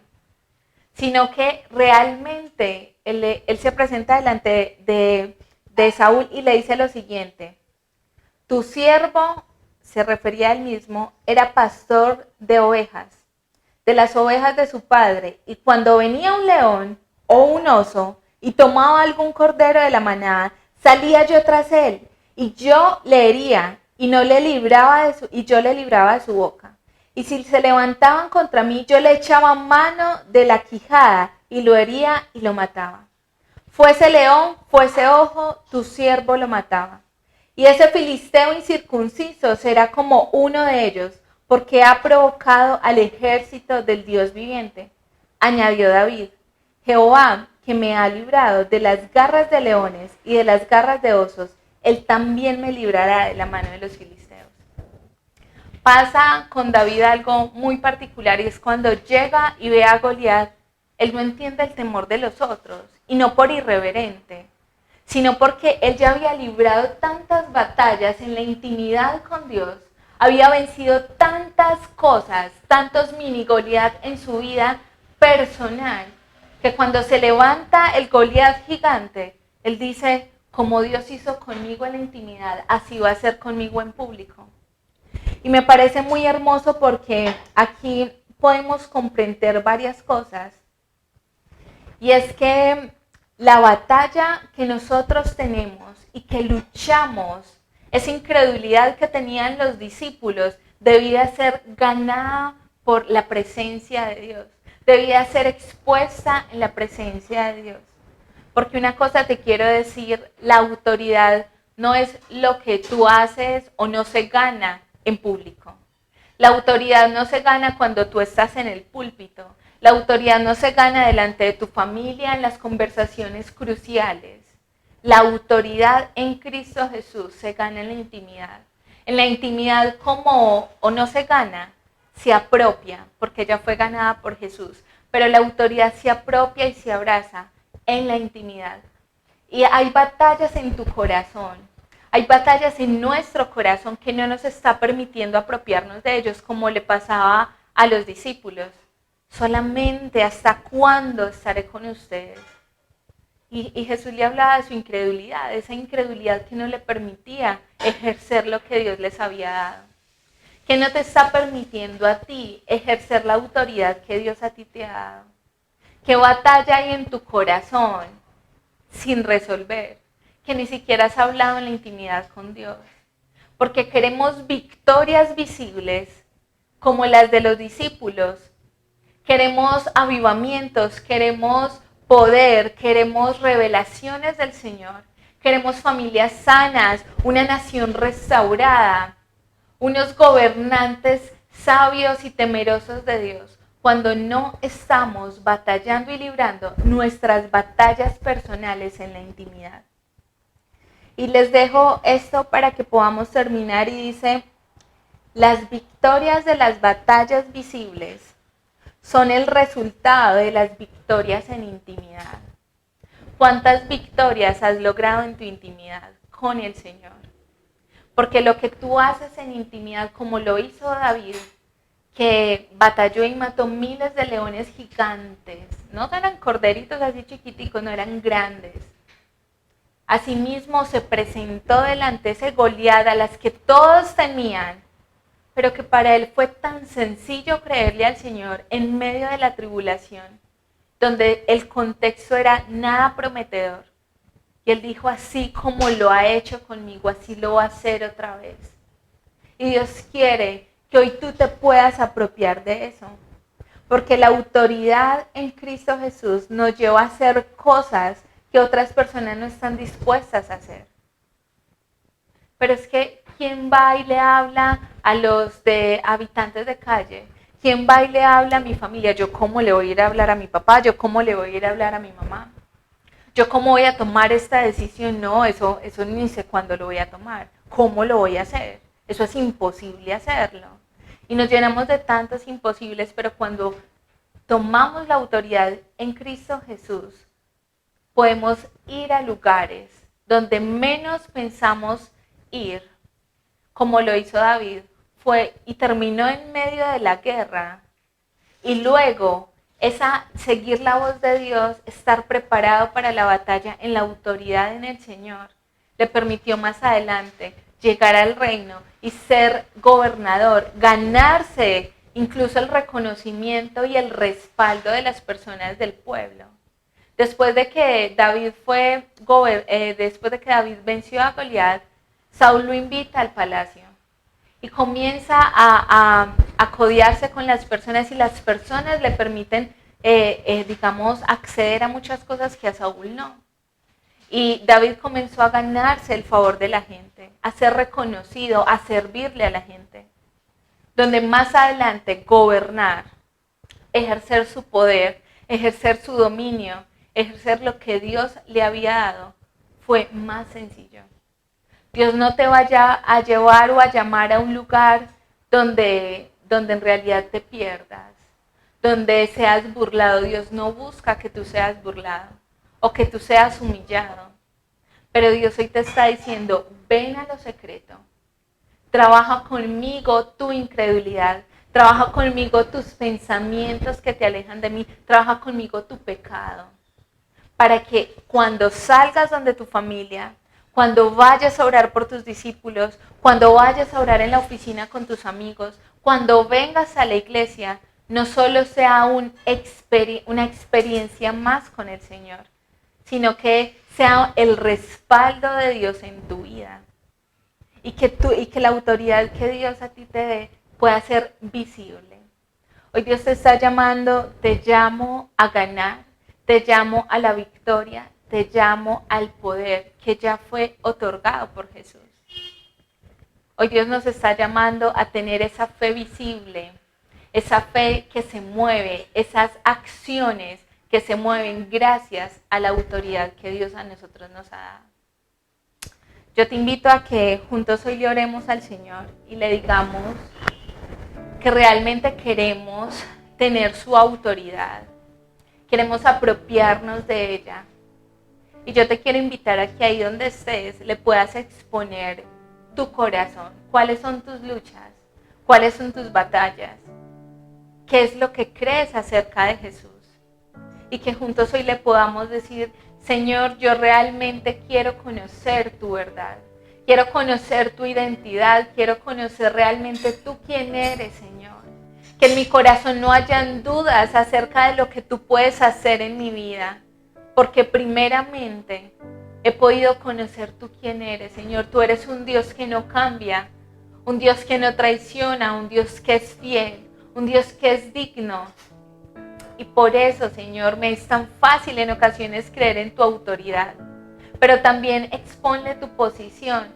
Speaker 4: sino que realmente él se presenta delante de Saúl y le dice lo siguiente: tu siervo, se refería a él mismo, era pastor de ovejas, de las ovejas de su padre, y cuando venía un león o un oso y tomaba algún cordero de la manada, salía yo tras él, y yo le hería, y yo le libraba de su boca. Y si se levantaban contra mí, yo le echaba mano de la quijada, y lo hería y lo mataba. Fuese león, fuese ojo, tu siervo lo mataba. Y ese filisteo incircunciso será como uno de ellos, porque ha provocado al ejército del Dios viviente. Añadió David: Jehová, que me ha librado de las garras de leones y de las garras de osos, él también me librará de la mano de los filisteos. Pasa con David algo muy particular, y es cuando llega y ve a Goliat, él no entiende el temor de los otros, y no por irreverente, sino porque él ya había librado tantas batallas en la intimidad con Dios, había vencido tantas cosas, tantos mini Goliat en su vida personal, que cuando se levanta el Goliat gigante, él dice: como Dios hizo conmigo en la intimidad, así va a ser conmigo en público. Y me parece muy hermoso porque aquí podemos comprender varias cosas. Y es que la batalla que nosotros tenemos y que luchamos, esa incredulidad que tenían los discípulos, debía ser ganada por la presencia de Dios. Debía ser expuesta en la presencia de Dios. Porque una cosa te quiero decir: la autoridad no es lo que tú haces o no se gana en público. La autoridad no se gana cuando tú estás en el púlpito. La autoridad no se gana delante de tu familia en las conversaciones cruciales. La autoridad en Cristo Jesús se gana en la intimidad. En la intimidad, como o no se gana, se apropia, porque ya fue ganada por Jesús. Pero la autoridad se apropia y se abraza en la intimidad. Y hay batallas en tu corazón. Hay batallas en nuestro corazón que no nos está permitiendo apropiarnos de ellos, como le pasaba a los discípulos. Solamente hasta cuándo estaré con ustedes. Y Jesús le hablaba de su incredulidad, esa incredulidad que no le permitía ejercer lo que Dios les había dado. Que no te está permitiendo a ti ejercer la autoridad que Dios a ti te ha dado. ¿Qué batalla hay en tu corazón sin resolver? Que ni siquiera has hablado en la intimidad con Dios. Porque queremos victorias visibles como las de los discípulos. Queremos avivamientos, queremos poder, queremos revelaciones del Señor. Queremos familias sanas, una nación restaurada, unos gobernantes sabios y temerosos de Dios, cuando no estamos batallando y librando nuestras batallas personales en la intimidad. Y les dejo esto para que podamos terminar, y dice: las victorias de las batallas visibles son el resultado de las victorias en intimidad. ¿Cuántas victorias has logrado en tu intimidad con el Señor? Porque lo que tú haces en intimidad, como lo hizo David, que batalló y mató miles de leones gigantes, no eran corderitos así chiquiticos, no, eran grandes. Asimismo se presentó delante ese Goliat a las que todos temían, pero que para él fue tan sencillo creerle al Señor en medio de la tribulación, donde el contexto era nada prometedor. Y él dijo: así como lo ha hecho conmigo, así lo va a hacer otra vez. Y Dios quiere que hoy tú te puedas apropiar de eso, porque la autoridad en Cristo Jesús nos lleva a hacer cosas que otras personas no están dispuestas a hacer. Pero es que, ¿quién va y le habla a los habitantes de calle? ¿Quién va y le habla a mi familia? ¿Yo cómo le voy a ir a hablar a mi papá? ¿Yo cómo le voy a ir a hablar a mi mamá? ¿Yo cómo voy a tomar esta decisión? No, eso ni sé cuándo lo voy a tomar. ¿Cómo lo voy a hacer? Eso es imposible hacerlo. Y nos llenamos de tantos imposibles, pero cuando tomamos la autoridad en Cristo Jesús, podemos ir a lugares donde menos pensamos ir, como lo hizo David. Fue y terminó en medio de la guerra, y luego seguir la voz de Dios, estar preparado para la batalla en la autoridad en el Señor, le permitió más adelante llegar al reino y ser gobernador, ganarse incluso el reconocimiento y el respaldo de las personas del pueblo. Después de que David venció a Goliat, Saúl lo invita al palacio y comienza a codearse con las personas, y las personas le permiten, acceder a muchas cosas que a Saúl no. Y David comenzó a ganarse el favor de la gente, a ser reconocido, a servirle a la gente. Donde más adelante gobernar, ejercer su poder, ejercer su dominio, ejercer lo que Dios le había dado, fue más sencillo. Dios no te vaya a llevar o a llamar a un lugar donde en realidad te pierdas, donde seas burlado. Dios no busca que tú seas burlado o que tú seas humillado. Pero Dios hoy te está diciendo, ven a lo secreto. Trabaja conmigo tu incredulidad. Trabaja conmigo tus pensamientos que te alejan de mí. Trabaja conmigo tu pecado. Para que cuando salgas donde tu familia, cuando vayas a orar por tus discípulos, cuando vayas a orar en la oficina con tus amigos, cuando vengas a la iglesia, no solo sea una experiencia más con el Señor, sino que sea el respaldo de Dios en tu vida. Y que la autoridad que Dios a ti te dé pueda ser visible. Hoy Dios te está llamando, te llamo a ganar, te llamo a la victoria, te llamo al poder que ya fue otorgado por Jesús. Hoy Dios nos está llamando a tener esa fe visible, esa fe que se mueve, esas acciones que se mueven gracias a la autoridad que Dios a nosotros nos ha dado. Yo te invito a que juntos hoy le oremos al Señor y le digamos que realmente queremos tener su autoridad, queremos apropiarnos de ella. Y yo te quiero invitar a que ahí donde estés le puedas exponer tu corazón. ¿Cuáles son tus luchas? ¿Cuáles son tus batallas? ¿Qué es lo que crees acerca de Jesús? Y que juntos hoy le podamos decir, Señor, yo realmente quiero conocer tu verdad. Quiero conocer tu identidad. Quiero conocer realmente tú quién eres, Señor. Que en mi corazón no hayan dudas acerca de lo que tú puedes hacer en mi vida. Porque primeramente he podido conocer tú quién eres, Señor. Tú eres un Dios que no cambia, un Dios que no traiciona, un Dios que es fiel, un Dios que es digno. Y por eso, Señor, me es tan fácil en ocasiones creer en tu autoridad. Pero también exponle tu posición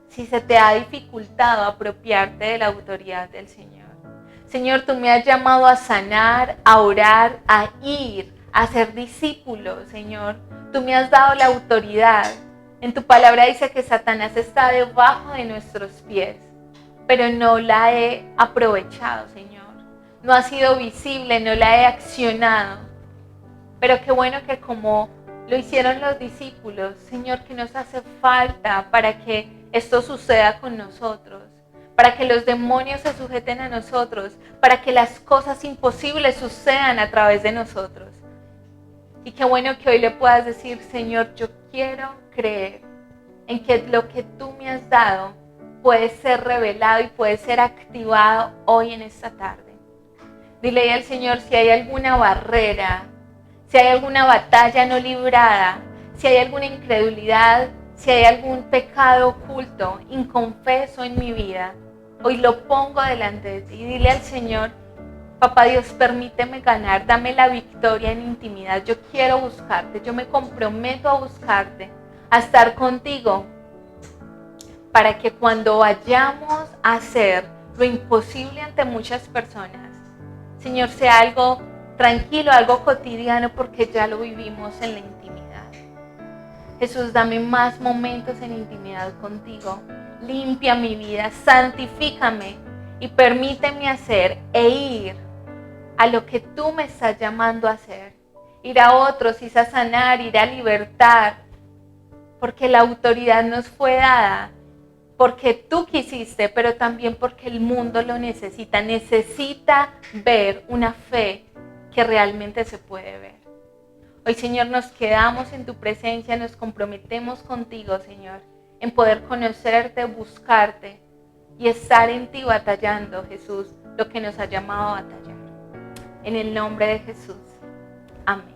Speaker 4: si se te ha dificultado apropiarte de la autoridad del Señor. Señor, tú me has llamado a sanar, a orar, a ir, a ser discípulo, Señor. Tú me has dado la autoridad. En tu palabra dice que Satanás está debajo de nuestros pies, pero no la he aprovechado, Señor. No ha sido visible, no la he accionado. Pero qué bueno que como lo hicieron los discípulos, Señor, que nos hace falta para que esto suceda con nosotros, para que los demonios se sujeten a nosotros, para que las cosas imposibles sucedan a través de nosotros. Y qué bueno que hoy le puedas decir, Señor, yo quiero creer en que lo que tú me has dado puede ser revelado y puede ser activado hoy en esta tarde. Dile al Señor si hay alguna barrera, si hay alguna batalla no librada, si hay alguna incredulidad, si hay algún pecado oculto, inconfeso en mi vida. Hoy lo pongo delante de ti. Dile al Señor, Papá Dios, permíteme ganar, dame la victoria en intimidad. Yo quiero buscarte, yo me comprometo a buscarte, a estar contigo, para que cuando vayamos a hacer lo imposible ante muchas personas, Señor, sea algo tranquilo, algo cotidiano, porque ya lo vivimos en la intimidad. Jesús, dame más momentos en intimidad contigo. Limpia mi vida, santifícame y permíteme hacer e ir a lo que tú me estás llamando a hacer. Ir a otros, ir a sanar, ir a libertar. Porque la autoridad nos fue dada, porque tú quisiste, pero también porque el mundo lo necesita. Necesita ver una fe que realmente se puede ver. Hoy, Señor, nos quedamos en tu presencia, nos comprometemos contigo, Señor, en poder conocerte, buscarte y estar en ti batallando, Jesús, lo que nos ha llamado a batallar. En el nombre de Jesús. Amén.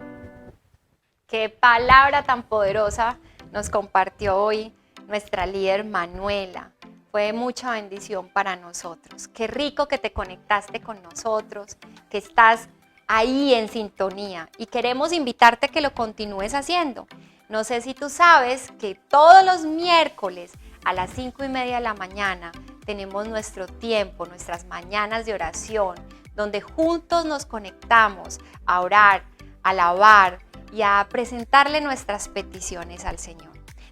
Speaker 1: Qué palabra tan poderosa nos compartió hoy nuestra líder Manuela. Fue de mucha bendición para nosotros. Qué rico que te conectaste con nosotros, que estás ahí en sintonía y queremos invitarte a que lo continúes haciendo. No sé si tú sabes que todos los miércoles a las 5:30 de la mañana tenemos nuestro tiempo, nuestras mañanas de oración, donde juntos nos conectamos a orar, a alabar y a presentarle nuestras peticiones al Señor.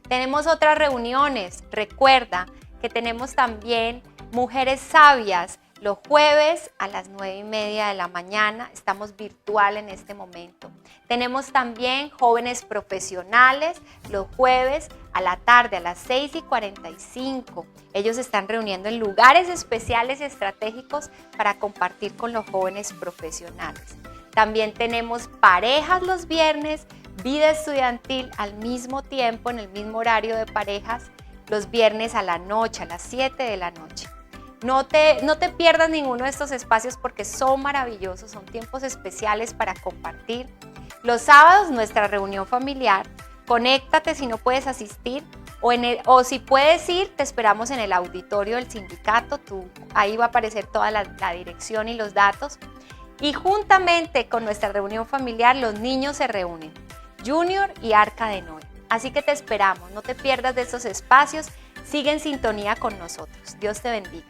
Speaker 1: Tenemos otras reuniones. Recuerda que tenemos también Mujeres Sabias los jueves a las 9:30 de la mañana. Estamos virtual en este momento. Tenemos también Jóvenes Profesionales los jueves a la tarde a las 6:45. Ellos se están reuniendo en lugares especiales y estratégicos para compartir con los jóvenes profesionales. También tenemos Parejas los viernes, Vida Estudiantil al mismo tiempo, en el mismo horario de parejas, los viernes a la noche, a las 7 de la noche. No te pierdas ninguno de estos espacios porque son maravillosos, son tiempos especiales para compartir. Los sábados, nuestra reunión familiar. Conéctate si no puedes asistir o si puedes ir, te esperamos en el auditorio del sindicato. Ahí va a aparecer toda la dirección y los datos. Y juntamente con nuestra reunión familiar, los niños se reúnen, Junior y Arca de Noé. Así que te esperamos, no te pierdas de estos espacios, sigue en sintonía con nosotros. Dios te bendiga.